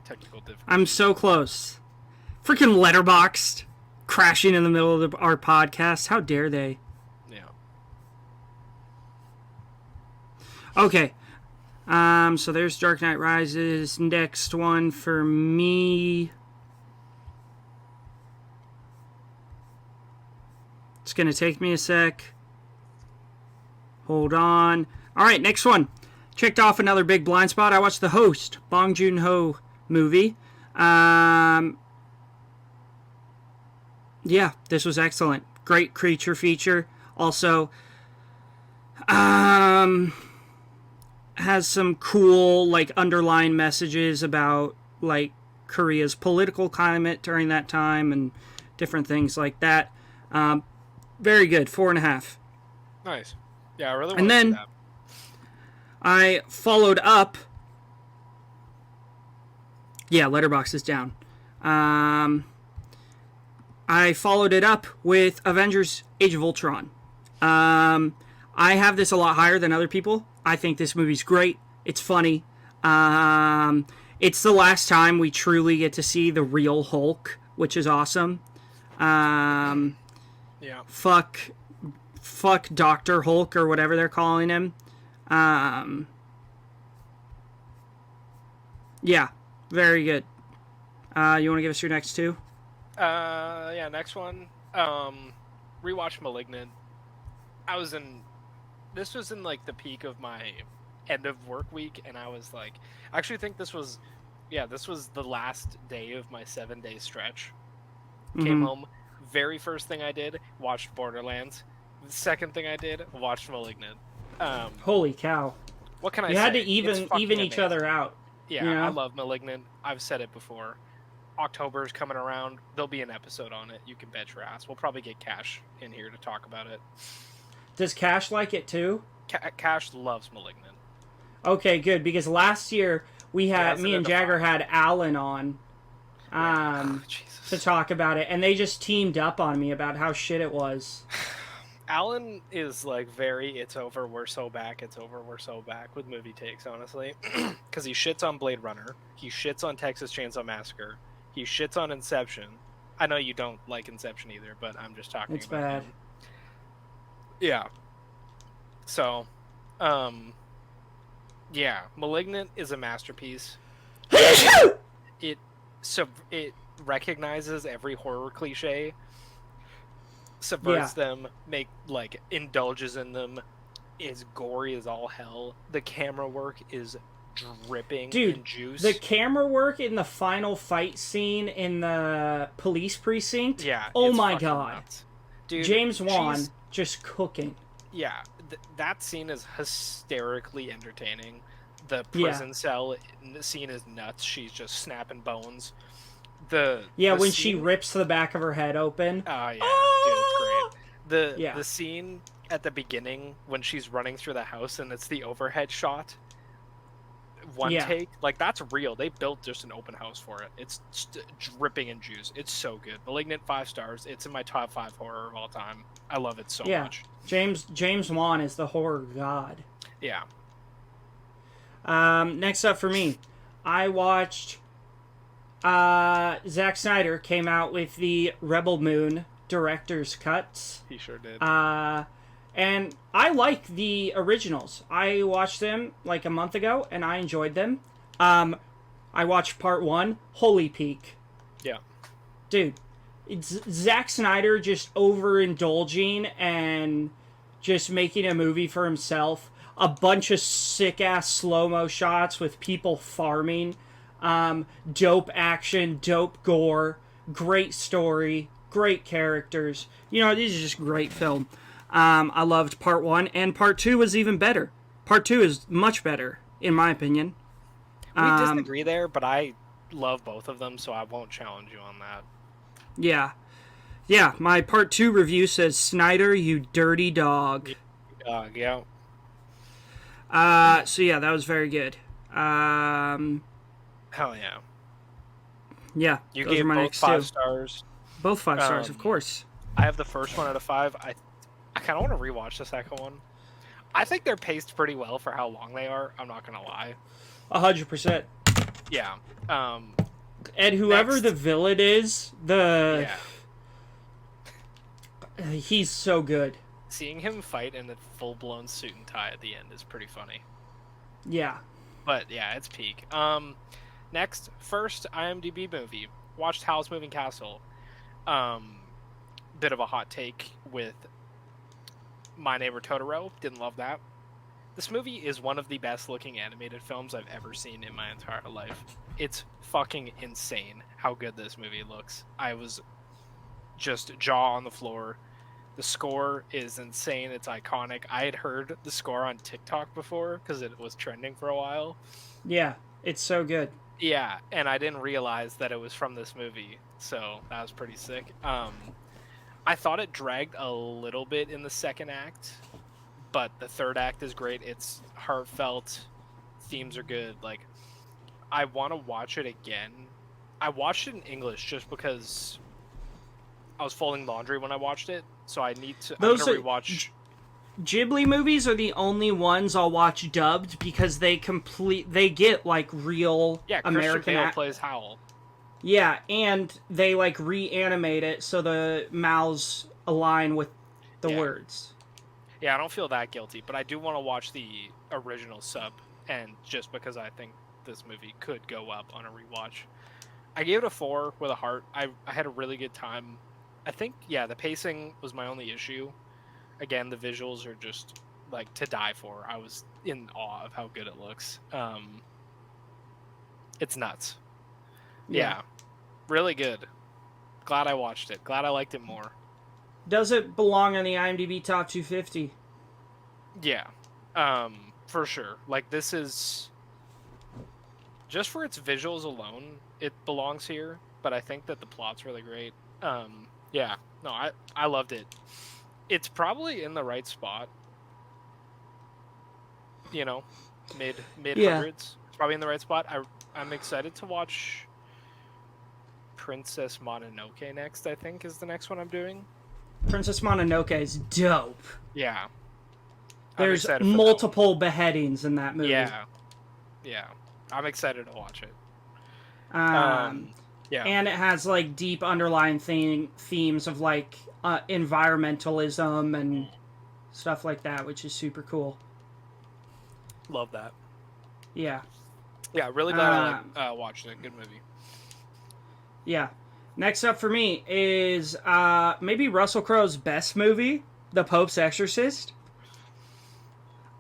Technical difficulty. I'm so close. Freaking Letterboxd crashing in the middle of our podcast. How dare they? Yeah. Okay. So there's Dark Knight Rises. Next one for me. It's going to take me a sec. Hold on. All right, next one. Checked off another big blind spot. I watched The Host, Bong Joon-ho movie. Yeah, this was excellent. Great creature feature. Also, has some cool, like, underlying messages about, like, Korea's political climate during that time and different things like that. Very good. 4.5. Nice. Yeah, I really want and to then see that. I followed up. Yeah, Letterboxd is down. I followed it up with Avengers Age of Ultron. I have this a lot higher than other people. I think this movie's great. It's funny. It's the last time we truly get to see the real Hulk, which is awesome. Yeah. Fuck Dr. Hulk or whatever they're calling him. Yeah, very good. You want to give us your next two? Yeah, next one. Rewatch Malignant. This was in, like, the peak of my end of work week, and I was like, I actually think this was the last day of my 7-day stretch. Came home, very first thing I did, watched Borderlands. The second thing I did, watched Malignant. Holy cow. What can I say? You had to It's even fucking each amazing. other out. Yeah, you know? I love Malignant. I've said it before. October's coming around. There'll be an episode on it. You can bet your ass. We'll probably get Cash in here to talk about it. Does Cash like it too? Cash loves Malignant. Okay, good, because last year me and Jagger had Alan on to talk about it, and they just teamed up on me about how shit it was. Alan is like very it's over, we're so back, it's over, we're so back with movie takes, honestly. Because he shits on Blade Runner, he shits on Texas Chainsaw Massacre, he shits on Inception. I know you don't like Inception either, but I'm just talking it's about bad. him. Yeah. So, yeah, Malignant is a masterpiece. it recognizes every horror cliche, subverts them, indulges in them, is gory as all hell. The camera work is dripping in juice. The camera work in the final fight scene in the police precinct. Yeah. Oh my god. Nuts. Dude, James Wan just cooking. Yeah, that scene is hysterically entertaining. The prison cell scene is nuts. She's just snapping bones. When she rips the back of her head open. Oh yeah, dude, it's great. The scene at the beginning when she's running through the house and it's the overhead shot. One take, like that's real. They built just an open house for it. It's dripping in juice. It's so good. Malignant 5 stars. It's in my top 5 horror of all time. I love it so much. James Wan is the horror god. Yeah. Next up for me, I watched. Zack Snyder came out with the Rebel Moon director's cuts. He sure did. And I like the originals. I watched them like a month ago, and I enjoyed them. I watched part 1. Holy peak. Yeah. Dude, it's Zack Snyder just overindulging and just making a movie for himself. A bunch of sick-ass slow-mo shots with people farming. Dope action, dope gore, great story, great characters. This is just great film. I loved part 1, and part 2 was even better. Part 2 is much better, in my opinion. We disagree there, but I love both of them, so I won't challenge you on that. Yeah. Yeah, my part 2 review says, Snyder, you dirty dog. Dog, yeah. So yeah, that was very good. Hell yeah. Yeah, you gave both 5 stars. Both 5 stars, of course. I have the first one out of 5. I kind of want to rewatch the second one. I think they're paced pretty well for how long they are. I'm not gonna lie. 100%. Yeah. And whoever the villain is, he's so good. Seeing him fight in a full-blown suit and tie at the end is pretty funny. Yeah. But yeah, it's peak. Next, first IMDb movie. Watched Howl's Moving Castle. Bit of a hot take with My Neighbor Totoro. Didn't love that. This movie is one of the best-looking animated films I've ever seen in my entire life. It's fucking insane how good this movie looks. I was just jaw on the floor. The score is insane. It's iconic. I had heard the score on TikTok before because it was trending for a while. Yeah, it's so good. Yeah, and I didn't realize that it was from this movie, so that was pretty sick. I thought it dragged a little bit in the second act, but the third act is great. It's heartfelt. Themes are good. Like, I want to watch it again. I watched it in English just because I was folding laundry when I watched it, so I need to. I'm gonna rewatch. Ghibli movies are the only ones I'll watch dubbed because they get like real American. Christian Bale plays Howl. Yeah, and they like reanimate it so the mouths align with the words. Yeah, I don't feel that guilty, but I do want to watch the original sub, and just because I think this movie could go up on a rewatch. I gave it a 4 with a heart. I had a really good time. I think, the pacing was my only issue. Again, the visuals are just, like, to die for. I was in awe of how good it looks. It's nuts. Yeah. Really good. Glad I watched it. Glad I liked it more. Does it belong on the IMDb Top 250? Yeah. For sure. Like, this is... Just for its visuals alone, it belongs here. But I think that the plot's really great. Yeah. No, I loved it. It's probably in the right spot. You know, mid Yeah. hundreds. It's probably in the right spot. I'm excited to watch Princess Mononoke next. I think is the next one I'm doing. Princess Mononoke is dope. Yeah, I'm There's excited for that one. multiple beheadings in that movie. Yeah, yeah, I'm excited to watch it. Um, Yeah, and it has like deep underlying themes of like environmentalism and stuff like that, which is super cool. love that. Yeah. Yeah, really glad I watched it. Good movie. Yeah. Next up for me is maybe Russell Crowe's best movie, The Pope's Exorcist.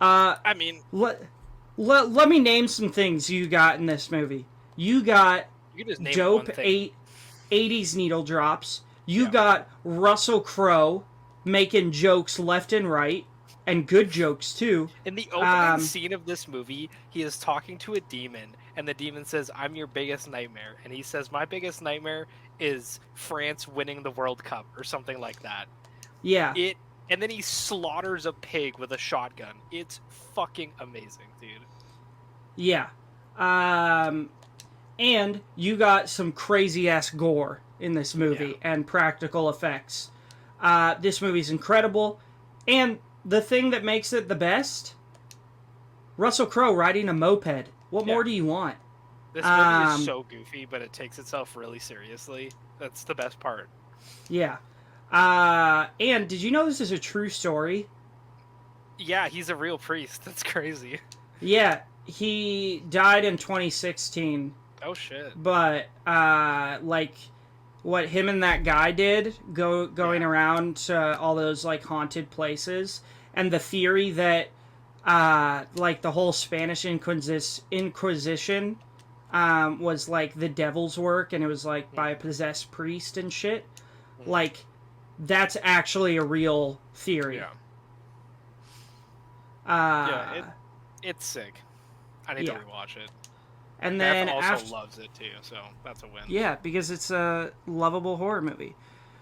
I mean, Let me name some things you got in this movie. You got you can just name dope one thing. 80s needle drops. You got Russell Crowe making jokes left and right, and good jokes too. In the opening scene of this movie, he is talking to a demon, and the demon says, "I'm your biggest nightmare," and he says, "My biggest nightmare is France winning the World Cup," or something like that. Yeah. And then he slaughters a pig with a shotgun. It's fucking amazing, dude. Yeah. And you got some crazy ass gore in this movie and practical effects. This movie's incredible. And the thing that makes it the best, Russell Crowe riding a moped. What more do you want? This movie is so goofy, but it takes itself really seriously. That's the best part. Yeah. And did you know this is a true story? Yeah, he's a real priest. That's crazy. Yeah, he died in 2016. Oh shit. But like what him and that guy did going around to all those like haunted places, and the theory that like the whole Spanish Inquisition was like the devil's work, and it was like by a possessed priest and shit. Like that's actually a real theory. It's sick. I need to rewatch it. And then Beth also loves it too, so that's a win. Yeah, because it's a lovable horror movie.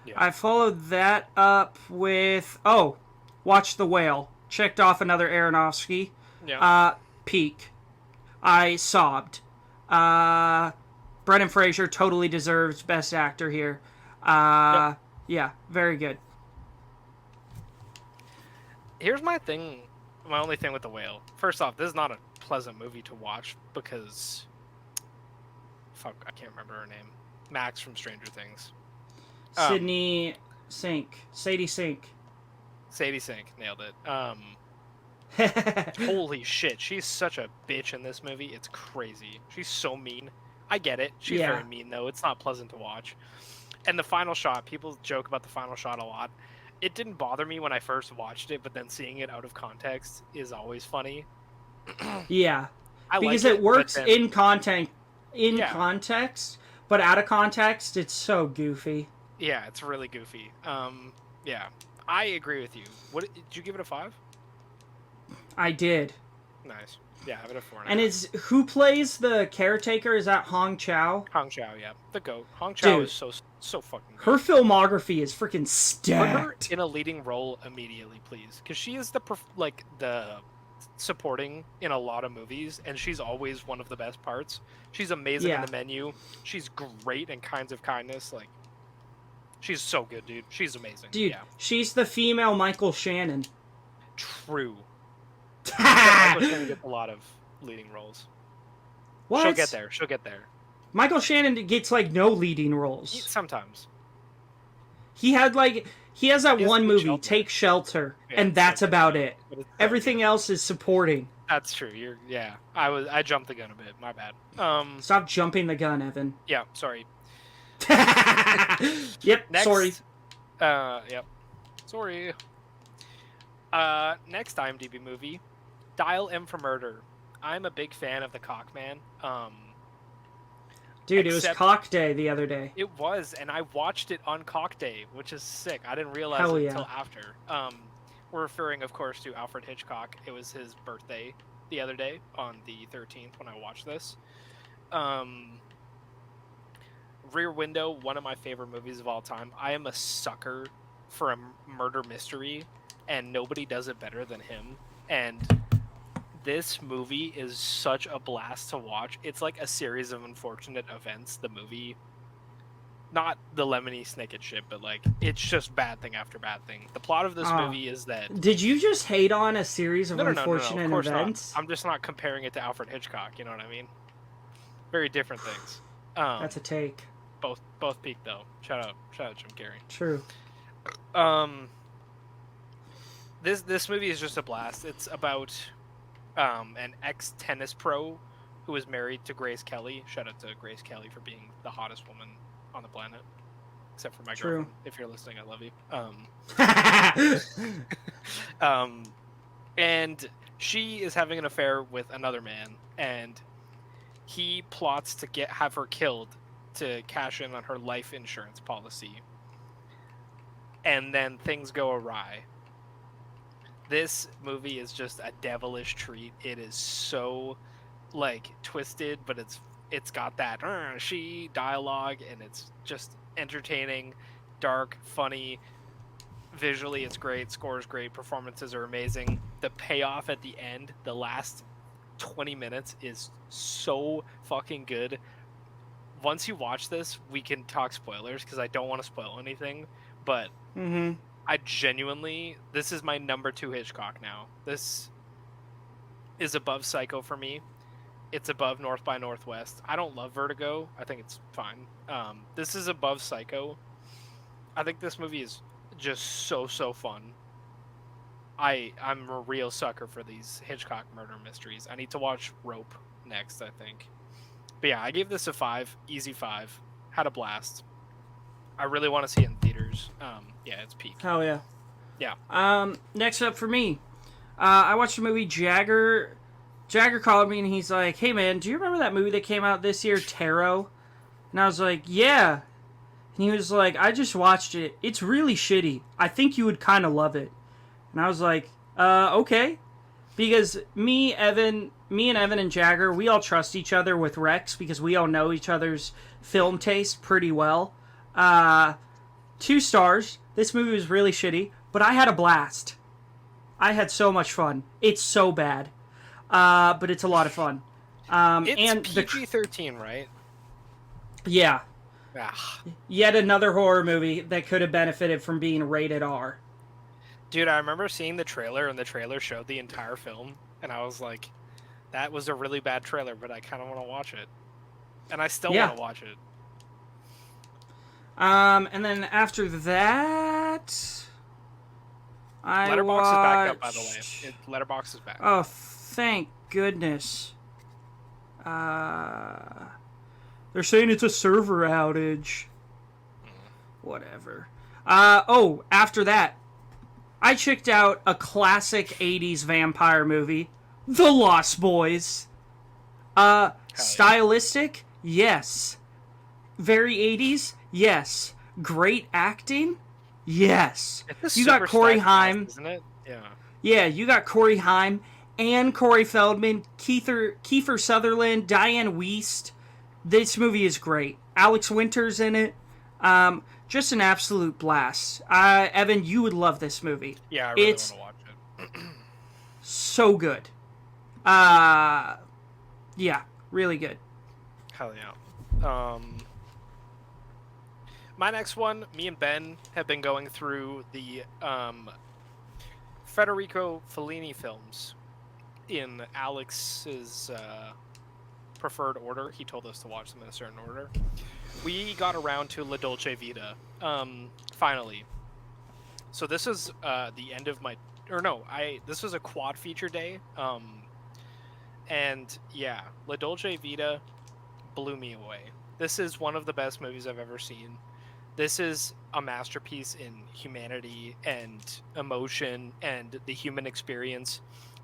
Yeah. I followed that up with watch The Whale. Checked off another Aronofsky. Yeah. Peak. I sobbed. Brendan Fraser totally deserves Best Actor here. Yeah, very good. Here's my only thing with The Whale. First off, this is not a pleasant movie to watch because I can't remember her name. Max from Stranger Things. Sadie Sink. Sadie Sink, nailed it. Holy shit, she's such a bitch in this movie. It's crazy. She's so mean. I get it. She's very mean though. It's not pleasant to watch. And the final shot, people joke about the final shot a lot. It didn't bother me when I first watched it, but then seeing it out of context is always funny. Yeah, because it works in context, but out of context, it's so goofy. Yeah, it's really goofy. Yeah, I agree with you. What did you give it a 5? I did. Nice. Yeah, I have it a 4. And who plays the caretaker? Is that Hong Chow? Hong Chow, yeah, the goat. Hong Chow is so fucking good. Her filmography is freaking stacked. Put her in a leading role immediately, please, because she is the supporting in a lot of movies, and she's always one of the best parts. She's amazing in The Menu. She's great in Kinds of Kindness. Like, she's so good, dude. She's amazing. Dude, she's the female Michael Shannon. True. Michael Shannon gets a lot of leading roles. What? She'll get there. Michael Shannon gets like no leading roles. Sometimes. He has that one movie, Take Shelter, and that's about it. Everything else is supporting. That's true. I jumped the gun a bit. My bad. Stop jumping the gun, Evan. Yeah, sorry. Yep. Sorry. Yep. Sorry. Next IMDb movie, Dial M for Murder. I'm a big fan of the Cockman. Dude, it was Cock Day the other day. It was, and I watched it on Cock Day, which is sick. I didn't realize it until after. We're referring, of course, to Alfred Hitchcock. It was his birthday the other day on the 13th when I watched this. Rear Window, one of my favorite movies of all time. I am a sucker for a murder mystery, and nobody does it better than him. And this movie is such a blast to watch. It's like a series of unfortunate events. The movie, not the Lemony Snicket shit, but like it's just bad thing after bad thing. The plot of this movie is that Did you just hate on a series of no, unfortunate of course events? not. I'm just not comparing it to Alfred Hitchcock. You know what I mean? Very different things. That's a take. Both peak though. Shout out Jim Carrey. True. This movie is just a blast. It's about an ex-tennis pro who is married to Grace Kelly. Shout out to Grace Kelly for being the hottest woman on the planet, except for my girlfriend. If you're listening, I love you. And she is having an affair with another man, and he plots to have her killed to cash in on her life insurance policy. And then things go awry. This movie is just a devilish treat. It is so like twisted, but it's got that she dialogue, and it's just entertaining, dark, funny. Visually, it's great. Score is great. Performances are amazing. The payoff at the end, the last 20 minutes, is so fucking good. Once you watch this, we can talk spoilers because I don't want to spoil anything, but I genuinely, this is my number 2 Hitchcock now. This is above Psycho for me. It's above North by Northwest. I don't love Vertigo. I think it's fine. This is above Psycho. I think this movie is just so fun. I'm a real sucker for these Hitchcock murder mysteries. I need to watch Rope next, I think. But yeah, I gave this a 5. Easy 5. Had a blast. I really want to see it in theaters. Yeah, it's peak. Hell yeah. Yeah. Next up for me, I watched the movie Jagger. Jagger called me and he's like, "Hey man, do you remember that movie that came out this year, Tarot?" And I was like, "Yeah." And he was like, "I just watched it. It's really shitty. I think you would kind of love it." And I was like, okay. Because me and Evan and Jagger, we all trust each other with Rex because we all know each other's film taste pretty well. 2 stars. This movie was really shitty, but I had a blast. I had so much fun. It's so bad. But it's a lot of fun. It's and PG-13, right? Yeah. Ah. Yet another horror movie that could have benefited from being rated R. Dude, I remember seeing the trailer, and the trailer showed the entire film, and I was like, that was a really bad trailer, but I kind of want to watch it. And I still want to watch it. And then after that, Letterboxd is back up, by the way. Letterboxd is back. Oh, thank goodness. They're saying it's a server outage. Whatever. After that, I checked out a classic 80s vampire movie, The Lost Boys. Stylistic? Yes. Very 80s? Yes. Great acting? Yes. You got Corey Haim, isn't it? Yeah. Yeah, you got Corey Haim and Corey Feldman, Kiefer Sutherland, Diane Wiest. This movie is great. Alex Winter's in it. Just an absolute blast. Evan, you would love this movie. Yeah, I really want to watch it. So good. Yeah, really good. Hell yeah. My next one, me and Ben have been going through the Federico Fellini films in Alex's preferred order. He told us to watch them in a certain order. We got around to La Dolce Vita, finally. So this is the end of this was a quad feature day, and yeah, La Dolce Vita blew me away. This is one of the best movies I've ever seen. This is a masterpiece in humanity and emotion and the human experience.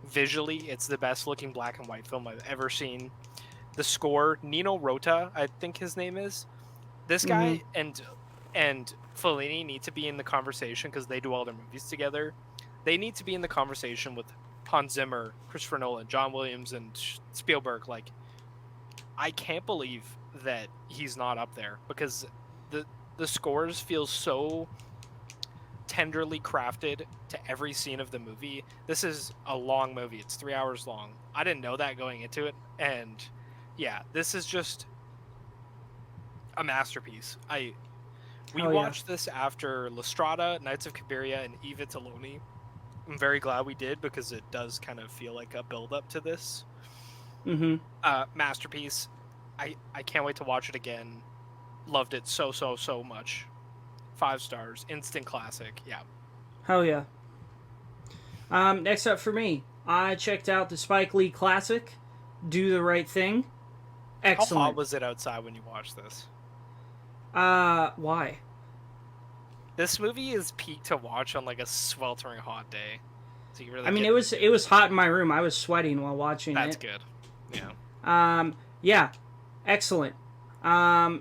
Visually, it's the best looking black and white film I've ever seen. The score, Nino Rota, I think his name is. This guy and Fellini need to be in the conversation because they do all their movies together. They need to be in the conversation with Hans Zimmer, Christopher Nolan, John Williams, and Spielberg. Like, I can't believe that he's not up there because the scores feel so tenderly crafted to every scene of the movie. This is a long movie. It's 3 hours long. I didn't know that going into it, and yeah, this is just a masterpiece. We watched this after La Strada, Knights of Cabiria, and Eva Toloni. I'm very glad we did because it does kind of feel like a build up to this. Masterpiece. I can't wait to watch it again. Loved it so much. 5 stars, instant classic. Yeah. Hell yeah. Next up for me, I checked out the Spike Lee classic, Do the Right Thing. Excellent. How hot was it outside when you watched this? Why? This movie is peak to watch on like a sweltering hot day. So you really it was hot in my room. I was sweating while watching That's it. good. Yeah. Yeah. Excellent.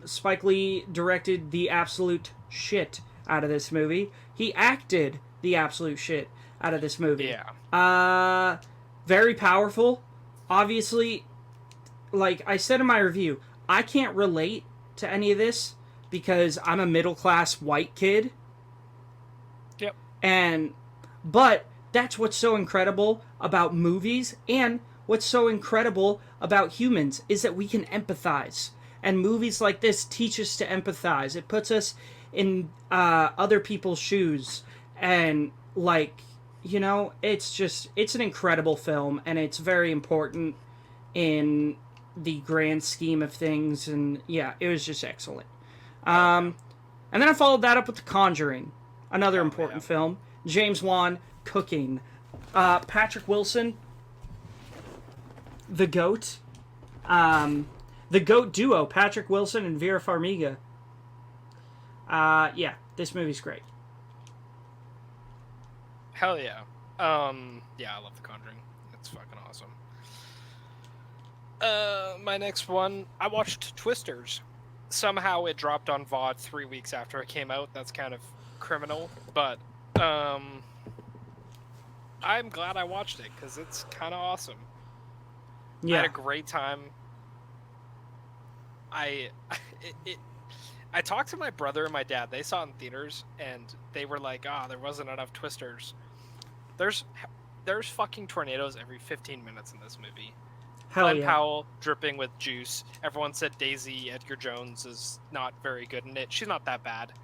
Spike Lee directed the absolute shit out of this movie. He acted the absolute shit out of this movie. Yeah. Very powerful. Obviously, like I said in my review, I can't relate to any of this because I'm a middle-class white kid. Yep. But that's what's so incredible about movies, and what's so incredible about humans is that we can empathize. And movies like this teach us to empathize. It puts us in other people's shoes. And, like, you know, it's an incredible film. And it's very important in the grand scheme of things. And, yeah, it was just excellent. And then I followed that up with The Conjuring. Another important film. James Wan, Cooking. Patrick Wilson, the GOAT. The GOAT duo, Patrick Wilson and Vera Farmiga. Yeah, this movie's great. Hell yeah. Yeah, I love The Conjuring. It's fucking awesome. My next one, I watched Twisters. Somehow it dropped on VOD 3 weeks after it came out. That's kind of criminal, but I'm glad I watched it because it's kind of awesome. Yeah. I had a great time. I talked to my brother and my dad. They saw it in theaters, and they were like, there wasn't enough Twisters. There's fucking tornadoes every 15 minutes in this movie. Hell Glenn yeah. Powell dripping with juice. Everyone said Daisy Edgar Jones is not very good in it. She's not that bad.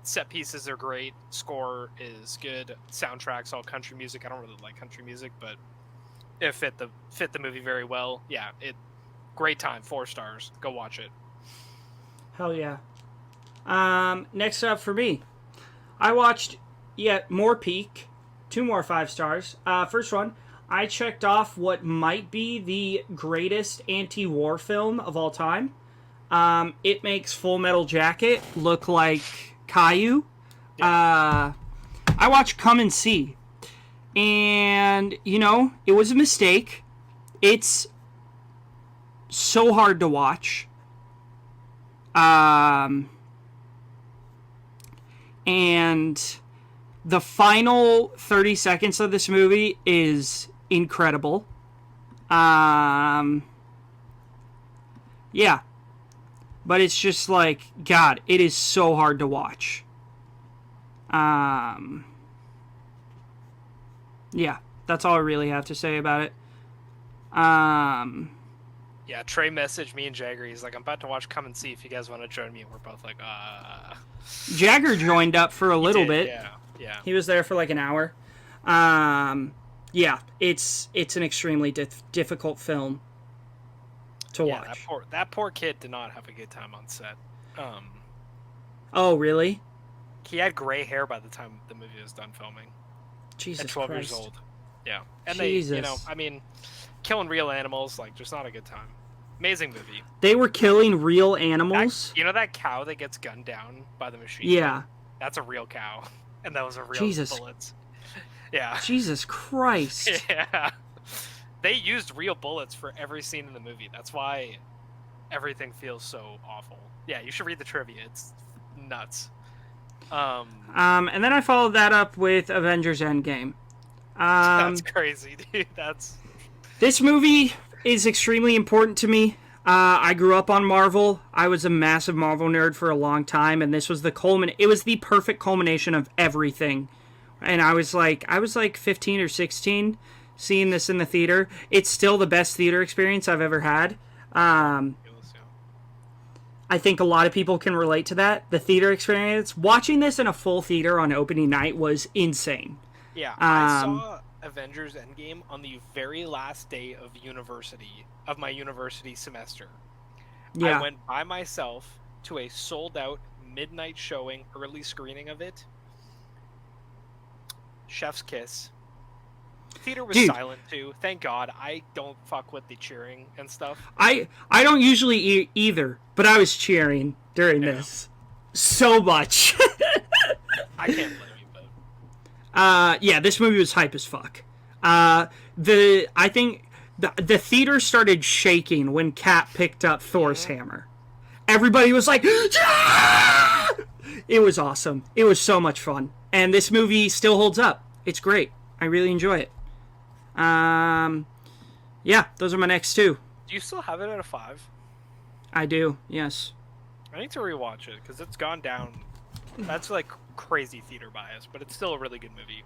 Set pieces are great. Score is good. Soundtrack's all country music. I don't really like country music, but it fit the movie very well. Yeah, great time. 4 stars. Go watch it. Hell yeah. Next up for me, I watched yet more Peak. 2 more 5 stars. First one, I checked off what might be the greatest anti-war film of all time. It makes Full Metal Jacket look like Caillou. I watched Come and See. And, you know, it was a mistake. It's so hard to watch. And the final 30 seconds of this movie is incredible. Yeah. But it's just like, God, it is so hard to watch. Yeah, that's all I really have to say about it. Yeah, Trey messaged me and Jagger. He's like, I'm about to watch Come and See if you guys want to join me. And we're both like, Jagger joined up for a little bit. Yeah. He was there for like an hour. Yeah, it's an extremely difficult film to watch. That poor kid did not have a good time on set. Oh, really? He had gray hair by the time the movie was done filming. Jesus At 12 Christ. years old. Yeah. And Jesus. they, you know, I mean, killing real animals, like, just not a good time. Amazing movie. They were killing real animals? You know that cow that gets gunned down by the machine? Yeah. That's a real cow. And that was a real Jesus. bullets. Yeah. Jesus Christ. Yeah. They used real bullets for every scene in the movie. That's why everything feels so awful. Yeah, you should read the trivia. It's nuts. And then I followed that up with Avengers Endgame. That's crazy, dude. This movie is extremely important to me. I grew up on Marvel. I was a massive Marvel nerd for a long time, and this was it was the perfect culmination of everything. And I was like 15 or 16 seeing this in the theater. It's still the best theater experience I've ever had. I think a lot of people can relate to that. The theater experience, watching this in a full theater on opening night was insane. Yeah, I saw Avengers Endgame on the very last day of my university semester. Yeah. I went by myself to a sold-out midnight showing, early screening of it. Chef's kiss. Theater was silent too. Thank God. I don't fuck with the cheering and stuff. I don't usually either, but I was cheering during this so much. I can't blame you, but yeah, this movie was hype as fuck. I think the theater started shaking when Cap picked up Thor's hammer. Everybody was like, "Ah!" It was awesome. It was so much fun, and this movie still holds up. It's great. I really enjoy it. Yeah, those are my next two. Do you still have it at a 5? I do, yes. I need to rewatch it because it's gone down. That's like crazy theater bias, but it's still a really good movie.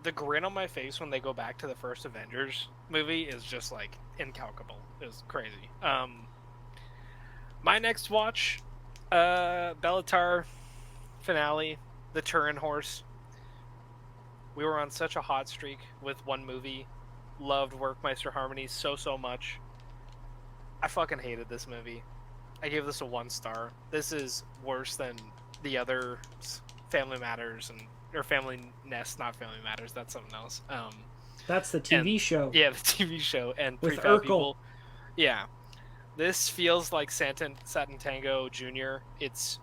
The grin on my face when they go back to the first Avengers movie is just like incalculable. It was crazy. My next watch, Bellatar finale, The Turin Horse. We were on such a hot streak with one movie. Loved Workmeister Harmony so much. I fucking hated this movie. I gave this a 1 star. This is worse than the other Family Matters or Family Nest, not Family Matters. That's something else. That's the TV show. Yeah, the TV show and with Prefab Urkel. People. Yeah, this feels like Satin Tango Jr. It's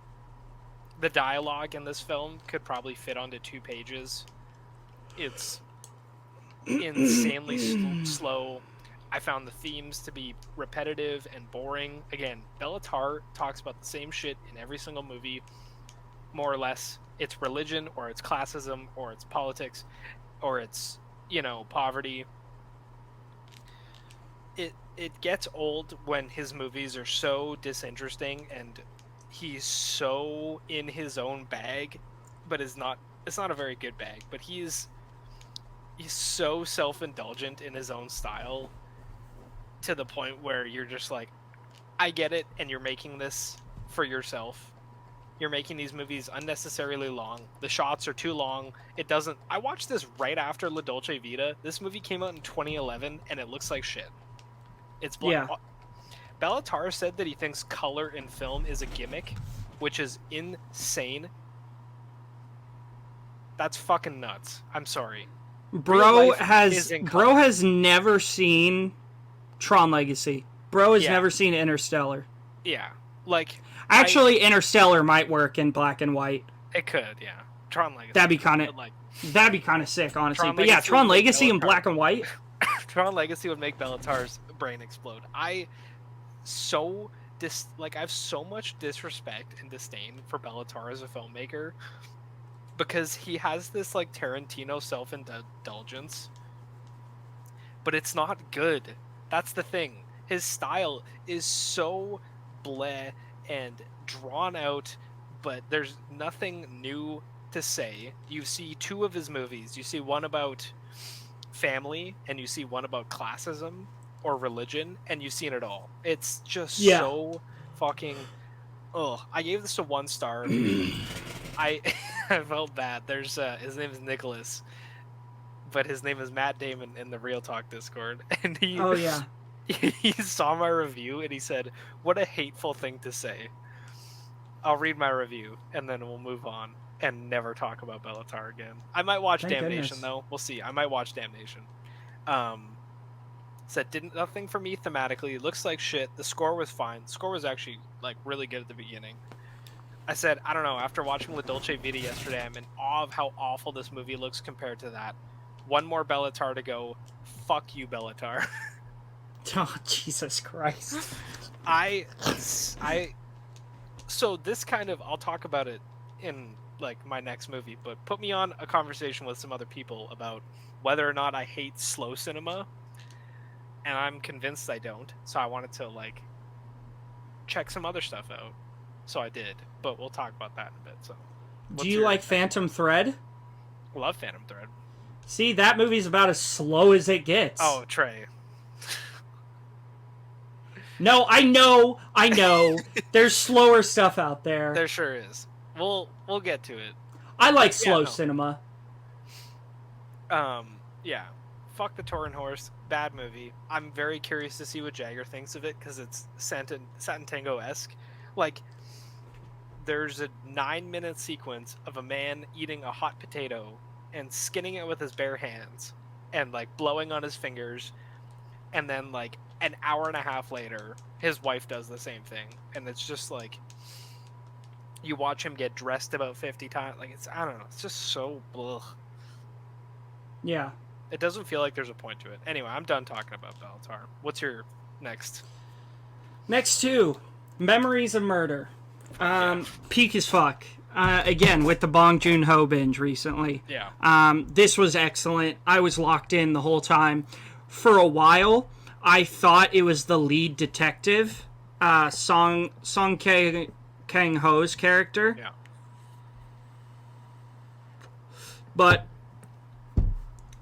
the dialogue in this film could probably fit onto 2 pages. It's insanely slow. I found the themes to be repetitive and boring. Again, Bellatar talks about the same shit in every single movie, more or less. It's religion, or it's classism, or it's politics, or it's, poverty. It gets old when his movies are so disinteresting and he's so in his own bag, but it's not a very good bag, but he's so self-indulgent in his own style to the point where you're just like, I get it, and you're making this for yourself. You're making these movies unnecessarily long. The shots are too long. I watched this right after La Dolce Vita. This movie came out in 2011, and it looks like shit. It's black. Yeah. Bellatar said that he thinks color in film is a gimmick, which is insane. That's fucking nuts. I'm sorry. Bro has never seen Tron Legacy. Bro has never seen Interstellar. Yeah, like actually, Interstellar might work in black and white. It could, yeah. Tron Legacy. That'd be kind of sick, honestly. But yeah, Tron Legacy in black and white. Tron Legacy would make Bellatar's brain explode. I have so much disrespect and disdain for Bellatar as a filmmaker. Because he has this like Tarantino self-indulgence, but it's not good. That's the thing. His style is so bleh and drawn out, but there's nothing new to say. You see 2 of his movies. You see one about family, and you see one about classism or religion, and you've seen it all. It's just so fucking... Ugh. I gave this a 1 star. I felt bad. There's his name is Nicholas, but his name is Matt Damon in the Real Talk Discord, and he saw my review and he said, "What a hateful thing to say." I'll read my review and then we'll move on and never talk about Bellatar again. I might watch Damnation though. We'll see. I might watch Damnation. Said nothing for me thematically. Looks like shit. The score was fine. The score was actually like really good at the beginning. I said, I don't know, after watching La Dolce Vita yesterday, I'm in awe of how awful this movie looks compared to that. One more Bellatar to go. Fuck you, Bellatar. Oh, Jesus Christ. So this kind of, I'll talk about it in like my next movie, but put me on a conversation with some other people about whether or not I hate slow cinema. and I'm convinced I don't. So I wanted to like check some other stuff out. So I did, but we'll talk about that in a bit. So, Do you like Phantom Thread? Love Phantom Thread. See, that movie's about as slow as it gets. Oh, Trey. No, I know. There's slower stuff out there. There sure is. We'll get to it. I like slow cinema. Yeah. Fuck the Touring Horse. Bad movie. I'm very curious to see what Jagger thinks of it because it's Satin Tango-esque. Like, there's a 9-minute sequence of a man eating a hot potato and skinning it with his bare hands and like blowing on his fingers, and then like an hour and a half later his wife does the same thing, and it's just like you watch him get dressed about 50 times. Like, it's, I don't know, it's just so blech. Yeah, it doesn't feel like there's a point to it. Anyway, I'm done talking about Bellatar. What's your next two? Memories of Murder. Peak as fuck. Again, with the Bong Joon-ho binge recently. Yeah. This was excellent. I was locked in the whole time. For a while, I thought it was the lead detective, Song Kang-ho's character. Yeah. But,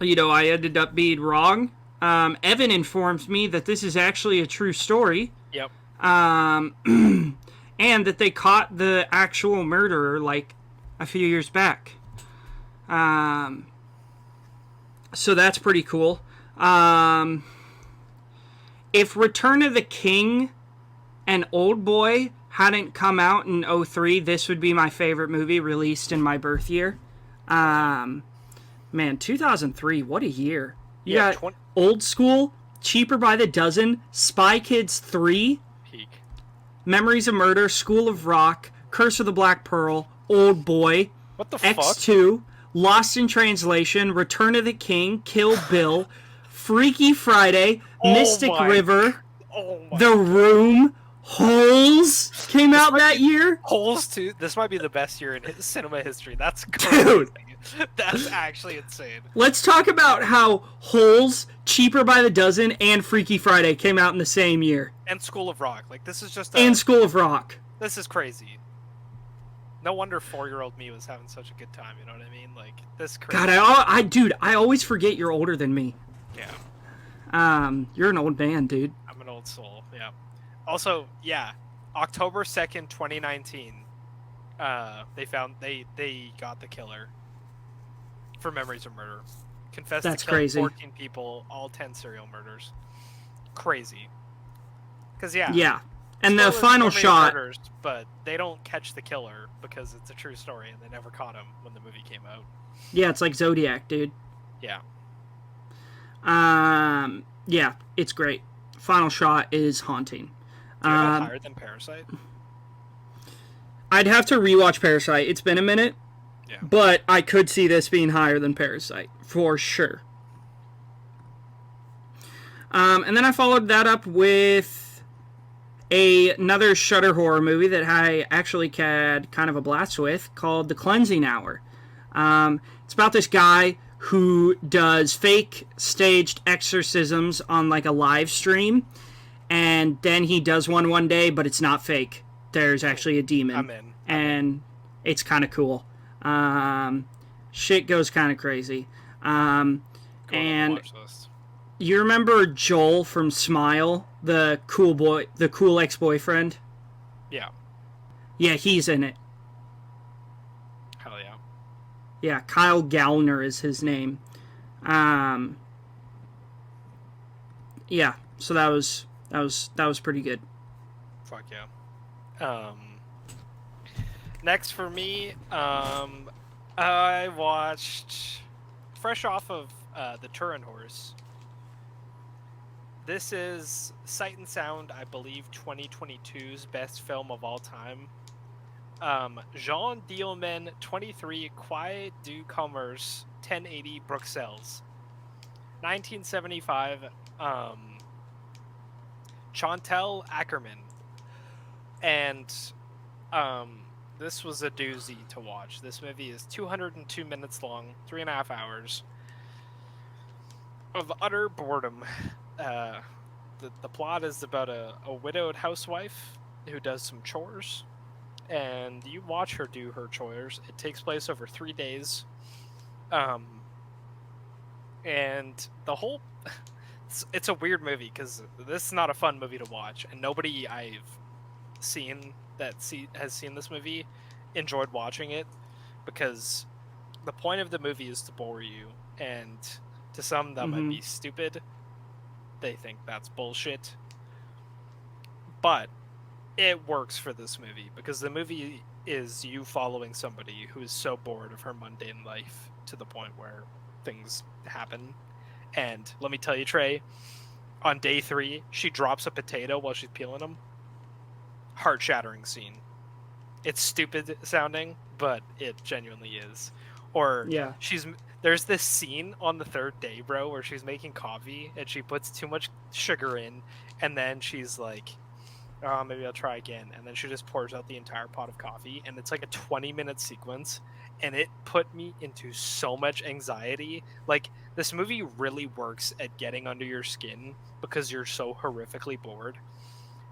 you know, I ended up being wrong. Evan informs me that this is actually a true story. Yep. And that they caught the actual murderer, like, a few years back. So that's pretty cool. If Return of the King and Old Boy hadn't come out in 2003, this would be my favorite movie released in my birth year. Man, 2003, what a year. You got Old School, Cheaper by the Dozen, Spy Kids 3, Peak. Memories of Murder, School of Rock, Curse of the Black Pearl, Old Boy, What the X2, Lost in Translation, Return of the King, Kill Bill, Freaky Friday, Mystic River, The Room, Holes came out that year. Holes 2. This might be the best year in cinema history. That's crazy. Dude. That's actually insane. Let's talk about how Holes, Cheaper by the Dozen, and Freaky Friday came out in the same year. And School of Rock. Like, this is just and School of Rock. This is crazy. No wonder 4-year-old me was having such a good time, you know what I mean? Like, this is crazy. God, dude, I always forget you're older than me. Yeah. You're an old man, dude. I'm an old soul, yeah. Also, yeah, October 2nd, 2019, they got the killer for Memories of Murder. Confessed That's to killing crazy. 14 people, all 10 serial murders. Crazy. Because, yeah. Yeah. And the final shot. Murders, but they don't catch the killer because it's a true story and they never caught him when the movie came out. Yeah, it's like Zodiac, dude. Yeah. Yeah, it's great. Final shot is haunting. Do you have it higher than Parasite? I'd have to rewatch Parasite. It's been a minute. Yeah. But I could see this being higher than Parasite, for sure. And then I followed that up with another Shudder horror movie that I actually had kind of a blast with called The Cleansing Hour. It's about this guy who does fake staged exorcisms on like a live stream, and then he does one day, but it's not fake. There's actually a demon. I'm in. And it's kind of cool. Shit goes kind of crazy. And you remember Joel from Smile, the cool ex-boyfriend? Yeah. Yeah, he's in it. Hell yeah. Yeah, Kyle Gallner is his name. Yeah, so that was pretty good. Fuck yeah. Next for me, I watched, fresh off of the Turin Horse. This is Sight and Sound, I believe, 2022's best film of all time. Jean Dielman, 23, Quai du Commerce, 1080, Bruxelles. 1975, Chantal Ackerman. And this was a doozy to watch. This movie is 202 minutes long, 3.5 hours of utter boredom. The plot is about a widowed housewife who does some chores, and you watch her do her chores. It takes place over 3 days, and the whole it's a weird movie because this is not a fun movie to watch, and nobody I've seen has seen this movie enjoyed watching it, because the point of the movie is to bore you, and to some that might be stupid. They think that's bullshit, but it works for this movie because the movie is you following somebody who is so bored of her mundane life to the point where things happen. And let me tell you, Trey, on day 3, she drops a potato while she's peeling them. Heart-shattering scene. It's stupid sounding, but it genuinely is. Or there's this scene on the 3rd day, bro, where she's making coffee and she puts too much sugar in, and then she's like, oh, maybe I'll try again. And then she just pours out the entire pot of coffee, and it's like a 20-minute sequence, and it put me into so much anxiety. Like, this movie really works at getting under your skin because you're so horrifically bored.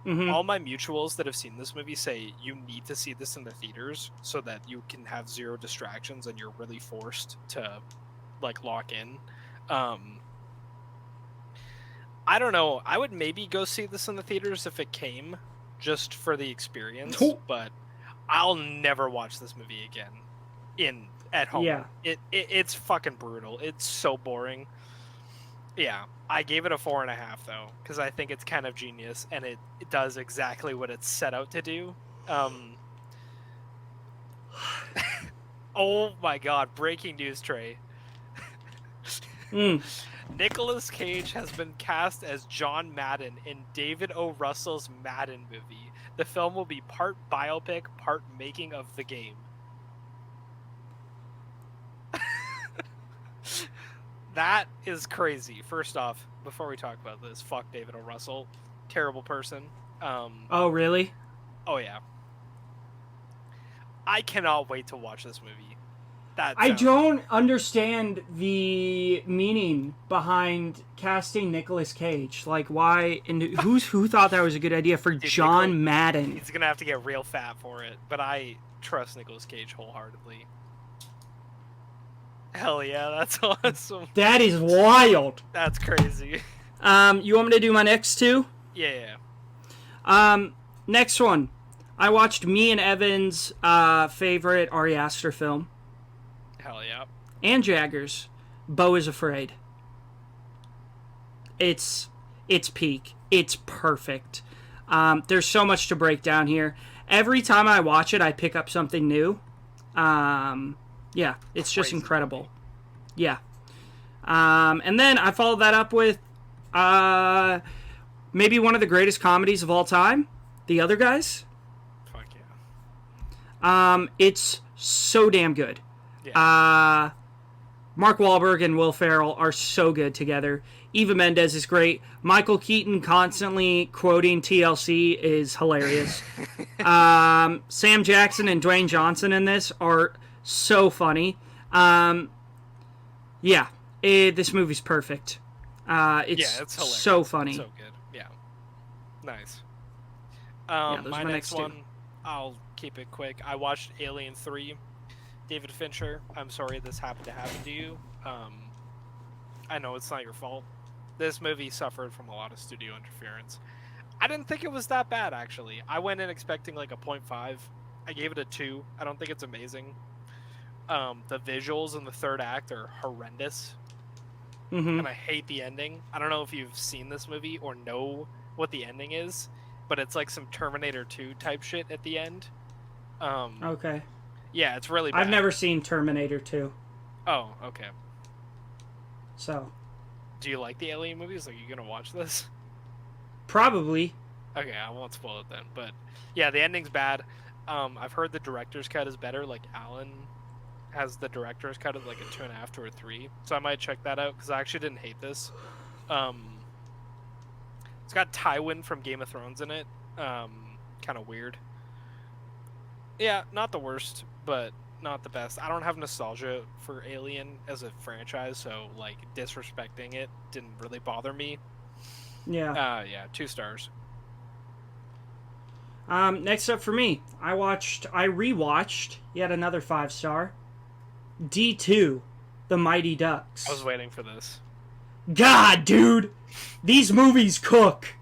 All my mutuals that have seen this movie say you need to see this in the theaters so that you can have zero distractions and you're really forced to, like, lock in. I don't know. I would maybe go see this in the theaters if it came, just for the experience. But I'll never watch this movie again at home. Yeah. It's fucking brutal. It's so boring. Yeah, I gave it a 4.5 though, because I think it's kind of genius and it does exactly what it's set out to do. Oh my god! Breaking news, Trey. Nicolas Cage has been cast as John Madden in David O. Russell's Madden movie. The film will be part biopic, part making of the game. That is crazy. First off, before we talk about this, fuck David O. Russell. Terrible person. Oh, really? Oh, yeah. I cannot wait to watch this movie. I don't understand the meaning behind casting Nicolas Cage. Like, why? And who thought that was a good idea for John Madden? He's gonna have to get real fat for it, but I trust Nicolas Cage wholeheartedly. Hell yeah, that's awesome. That is wild. That's crazy. You want me to do my next two? Yeah. Next one. I watched me and Evan's favorite Ari Aster film. Hell yeah. And Jagger's, Beau is Afraid. It's peak. It's perfect. There's so much to break down here. Every time I watch it, I pick up something new. Yeah, it's just incredible. Yeah. And then I followed that up with maybe one of the greatest comedies of all time, The Other Guys. Fuck yeah. It's so damn good. Yeah. Mark Wahlberg and Will Ferrell are so good together. Eva Mendes is great. Michael Keaton constantly quoting TLC is hilarious. Sam Jackson and Dwayne Johnson in this are so funny. This movie's perfect. It's hilarious. So funny. So good. Yeah. Nice. My next one, I'll keep it quick. I watched Alien 3. David Fincher, I'm sorry this happened to happen to you. I know it's not your fault. This movie suffered from a lot of studio interference. I didn't think it was that bad, actually. I went in expecting like a 0.5. I gave it a 2. I don't think it's amazing. The visuals in the third act are horrendous. And I hate the ending. I don't know if you've seen this movie or know what the ending is, but it's like some Terminator 2 type shit at the end. Okay. Yeah, it's really bad. I've never seen Terminator 2. Oh, okay. So. Do you like the Alien movies? Like, you gonna watch this? Probably. Okay, I won't spoil it then. But, yeah, the ending's bad. I've heard the director's cut is better. Like, Alan has the director's cut of like a 2.5 to a 3. So I might check that out, because I actually didn't hate this. It's got Tywin from Game of Thrones in it. Kind of weird. Yeah, not the worst, but not the best. I don't have nostalgia for Alien as a franchise, so like disrespecting it didn't really bother me. Yeah. Yeah, 2 stars. Next up for me, I rewatched yet another 5-star. D2, The Mighty I was Ducks. waiting for this. God, dude, these movies cook.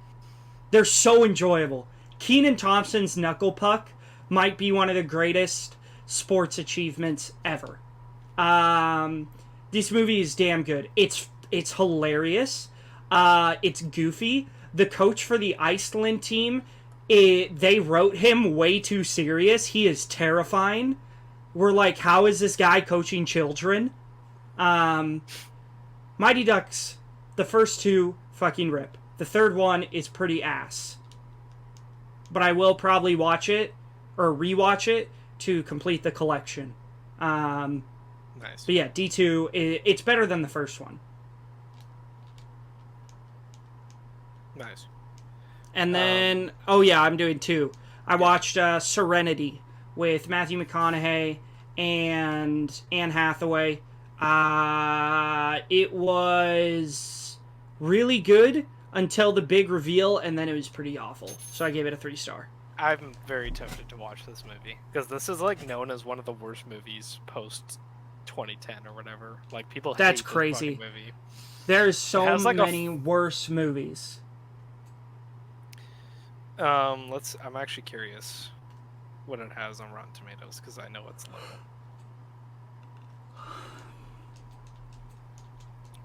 They're so enjoyable. Kenan Thompson's Knuckle Puck might be one of the greatest sports achievements ever. This movie is damn good. It's hilarious. It's goofy. The coach for the Iceland team, they wrote him way too serious. He is terrifying. We're like, how is this guy coaching children? Mighty Ducks, the first 2 fucking rip. The third one is pretty ass. But I will probably watch it or rewatch it to complete the collection. Nice. But yeah, D2, it's better than the first one. Nice. And then, I'm doing 2. I watched Serenity with Matthew McConaughey and Anne Hathaway. It was really good until the big reveal, and then it was pretty awful. So I gave it a 3-star. I'm very tempted to watch this movie because this is like known as one of the worst movies post 2010 or whatever. Like people That's hate crazy. This fucking movie. There's so like many worse movies. I'm actually curious what it has on Rotten Tomatoes because I know it's low.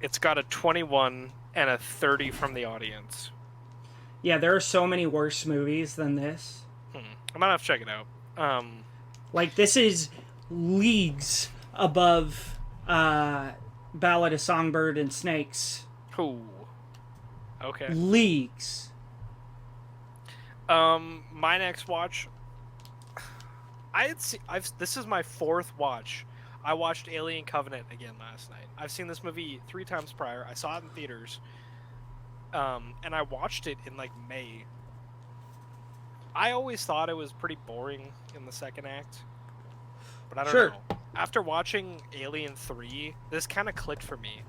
It's got a 21 and a 30 from the audience. Yeah, there are so many worse movies than this. I might have to check it out. Like, this is leagues above Ballad of Songbird and Snakes. Ooh. Okay. Leagues. My next watch. This is my 4th watch. I watched Alien Covenant again last night. I've seen this movie 3 times prior. I saw it in theaters. And I watched it in like May. I always thought it was pretty boring in the second act. But I don't know. After watching Alien 3, this kind of clicked for me.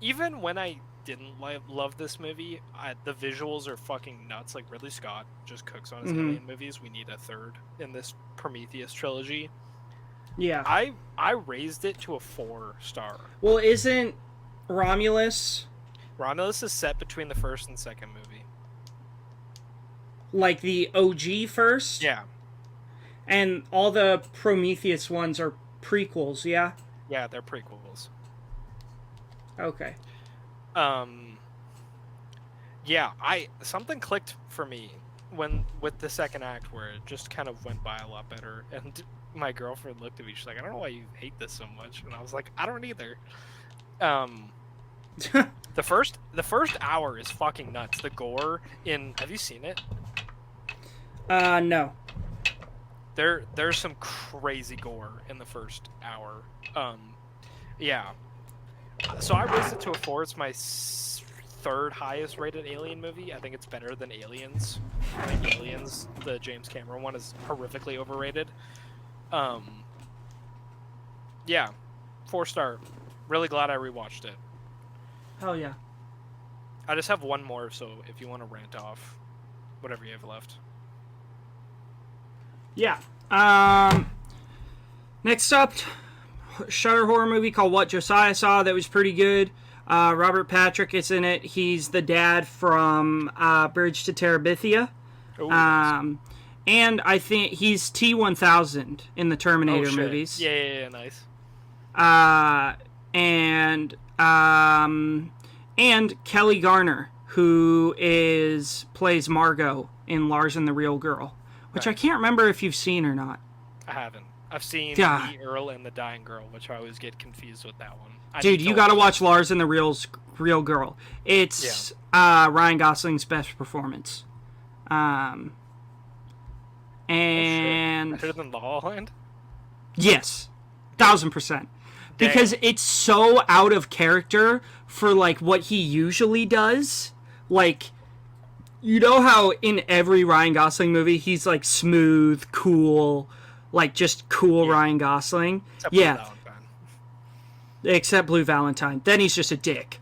Even when I didn't love this movie, the visuals are fucking nuts. Like Ridley Scott just cooks on his Alien movies. We need a 3rd in this Prometheus trilogy. Yeah. I raised it to a 4-star. Well, isn't Romulus... Romulus is set between the first and second movie. Like the OG first? Yeah. And all the Prometheus ones are prequels, yeah? Yeah, they're prequels. Okay. Yeah, something clicked for me with the second act where it just kind of went by a lot better. And my girlfriend looked at me, she's like, I don't know why you hate this so much. And I was like, I don't either. The first hour is fucking nuts. The gore have you seen it? No. There's some crazy gore in the first hour. Yeah. So I raised it to a 4. It's my 3rd highest rated Alien movie. I think it's better than Aliens. I think Aliens, the James Cameron one, is horrifically overrated. Yeah, 4-star. Really glad I rewatched it. Hell yeah. I just have one more, so if you want to rant off whatever you have left. Yeah. Next up, Shudder horror movie called What Josiah Saw that was pretty good. Robert Patrick is in it. He's the dad from Bridge to Terabithia. Ooh, nice. And I think he's T-1000 in the Terminator movies. Yeah, nice. And Kelly Garner, who plays Margot in Lars and the Real Girl, which I can't remember if you've seen or not. I haven't. I've seen The Earl and the Dying Girl, which I always get confused with that one. Dude, you gotta watch Lars and the Real Girl. It's Ryan Gosling's best performance. And better than La La Land? Yes, 1000%. Because it's so out of character for like what he usually does. Like, you know how in every Ryan Gosling movie he's like smooth, cool, like just cool Ryan Gosling. Except Blue Valentine. Except Blue Valentine. Then he's just a dick.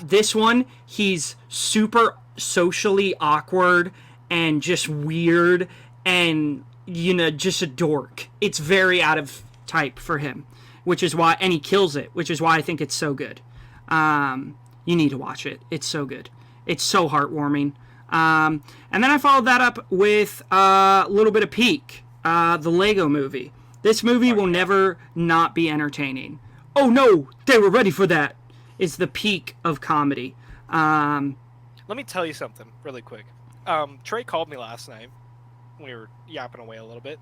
This one, he's super socially awkward and just weird and, just a dork. It's very out of type for him, which is why, and he kills it, which is why I think it's so good. You need to watch it. It's so good. It's so heartwarming. And then I followed that up with a little bit of Peak, the Lego movie. This movie will never not be entertaining. Oh no, they were ready for that. It's the peak of comedy. Let me tell you something really quick. Trey called me last night. We were yapping away a little bit.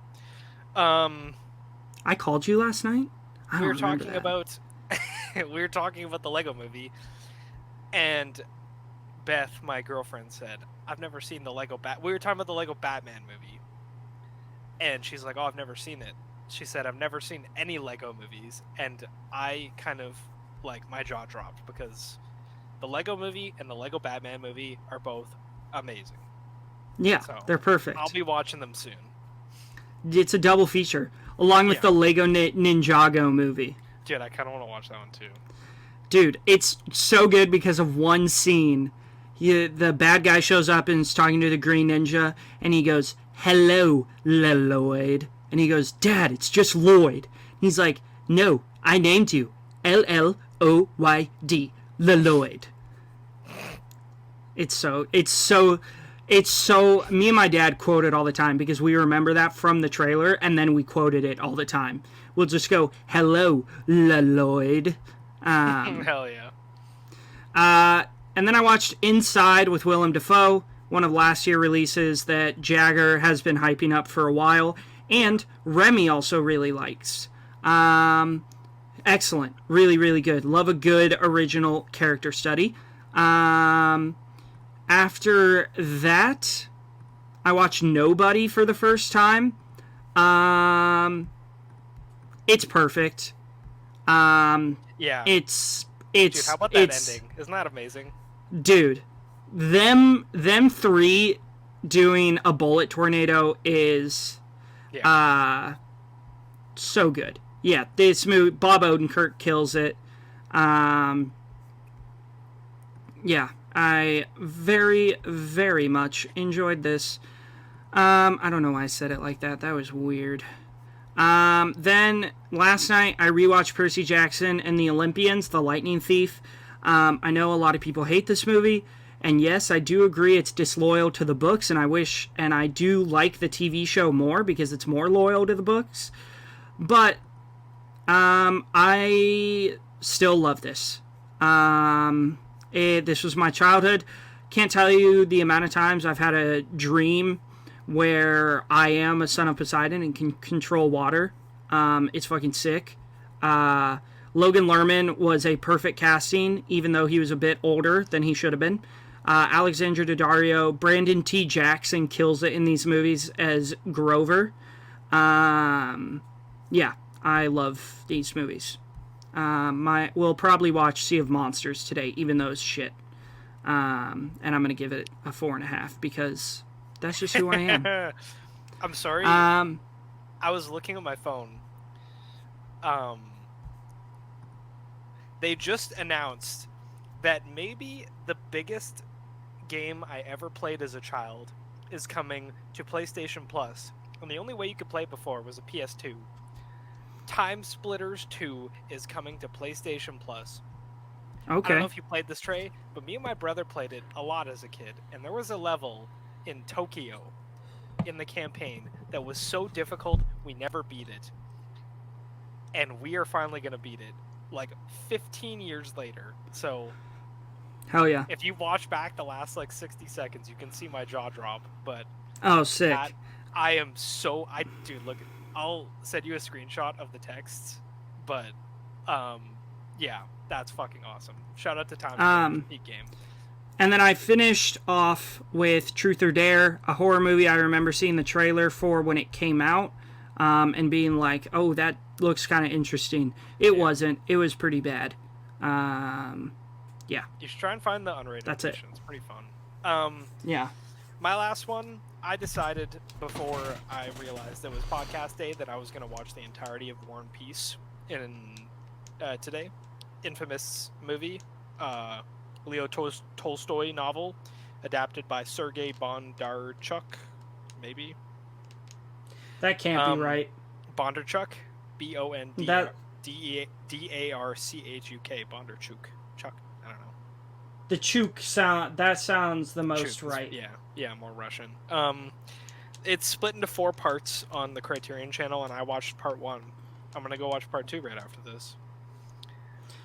I called you last night? We were talking about the Lego movie, and Beth, my girlfriend, said, I've never seen the Lego We were talking about the Lego Batman movie. And she's like, oh, I've never seen it. She said, I've never seen any Lego movies. And I kind of, my jaw dropped because the Lego movie and the Lego Batman movie are both amazing. Yeah, so they're perfect. I'll be watching them soon. It's a double feature, along with the Lego Ninjago movie. Dude, I kind of want to watch that one too. Dude, it's so good because of one scene. The bad guy shows up and is talking to the Green Ninja, and he goes, hello, Lloyd. And he goes, Dad, it's just Lloyd. And he's like, no, I named you Lloyd, Lloyd. It's so, me and my dad quote it all the time because we remember that from the trailer, and then we quoted it all the time. We'll just go, hello, Lloyd. Hell yeah. And then I watched Inside with Willem Dafoe, one of last year's releases that Jagger has been hyping up for a while, and Remy also really likes. Excellent. Really, really good. Love a good original character study. After that, I watched Nobody for the first time. It's perfect. Yeah. It's Dude, how about that ending? Isn't that amazing? Dude, them three doing a bullet tornado is so good. Yeah, this movie, Bob Odenkirk kills it. Yeah, I very, very much enjoyed this. I don't know why I said it like that. That was weird. Then last night I rewatched Percy Jackson and the Olympians, The Lightning Thief. I know a lot of people hate this movie, and yes, I do agree it's disloyal to the books, and I do like the TV show more because it's more loyal to the books. But I still love this. This was my childhood. Can't tell you the amount of times I've had a dream where I am a son of Poseidon and can control water. It's fucking sick. Logan Lerman was a perfect casting, even though he was a bit older than he should have been. Alexandra Daddario, Brandon T. Jackson kills it in these movies as Grover. Yeah, I love these movies. We'll probably watch Sea of Monsters today, even though it's shit. And I'm gonna give it a 4.5 because that's just who I am. I'm sorry. I was looking at my phone. They just announced that maybe the biggest game I ever played as a child is coming to PlayStation Plus. And the only way you could play it before was a PS2. Time Splitters 2 is coming to PlayStation Plus. Okay. I don't know if you played this, Trey, but me and my brother played it a lot as a kid. And there was a level in Tokyo in the campaign that was so difficult we never beat it. And we are finally going to beat it, 15 years later. So, hell yeah. if you watch back the last 60 seconds, you can see my jaw drop. But oh, sick. I am so dude, look, I'll send you a screenshot of the texts. But yeah, that's fucking awesome. Shout out to Tom Peak game. And then I finished off with Truth or Dare, a horror movie I remember seeing the trailer for when it came out, and being like, oh, that looks kind of interesting. It wasn't. It was pretty bad. Yeah. You should try and find the unrated That's edition. it. It's pretty fun. Yeah. My last one, I decided before I realized it was podcast day that I was going to watch the entirety of War and Peace today. Infamous movie. Leo Tolstoy novel, adapted by Sergei Bondarchuk, maybe. That can't be right. Bondarchuk, That Bondarchuk, Bondarchuk. Chuck, I don't know. the Chuk sound. That sounds the most Chuk, right. yeah, more Russian. It's split into 4 parts on the Criterion Channel, and I watched part 1. I'm gonna go watch part 2 right after this.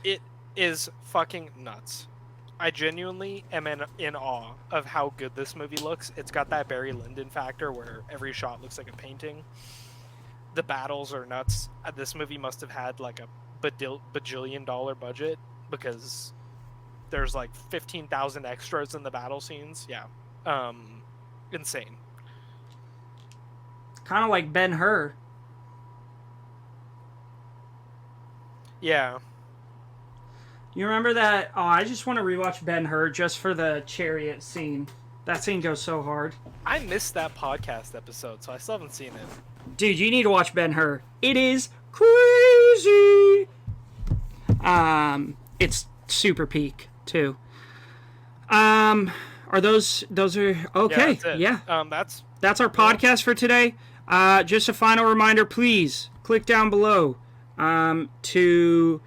It is fucking nuts. I genuinely am in awe of how good this movie looks. It's got that Barry Lyndon factor where every shot looks like a painting. The battles are nuts. This movie must have had like a bajillion-dollar budget because there's like 15,000 extras in the battle scenes. Yeah. Insane. Kind of like Ben-Hur. Yeah. You remember that? Oh, I just want to rewatch Ben-Hur just for the chariot scene. That scene goes so hard. I missed that podcast episode, so I still haven't seen it. Dude, you need to watch Ben-Hur. It is crazy. It's super peak too. Are those are okay? Yeah. That's our podcast for today. Just a final reminder, please click down below to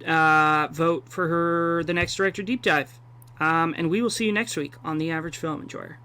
vote for the next director deep dive. And we will see you next week on The Average Film Enjoyer.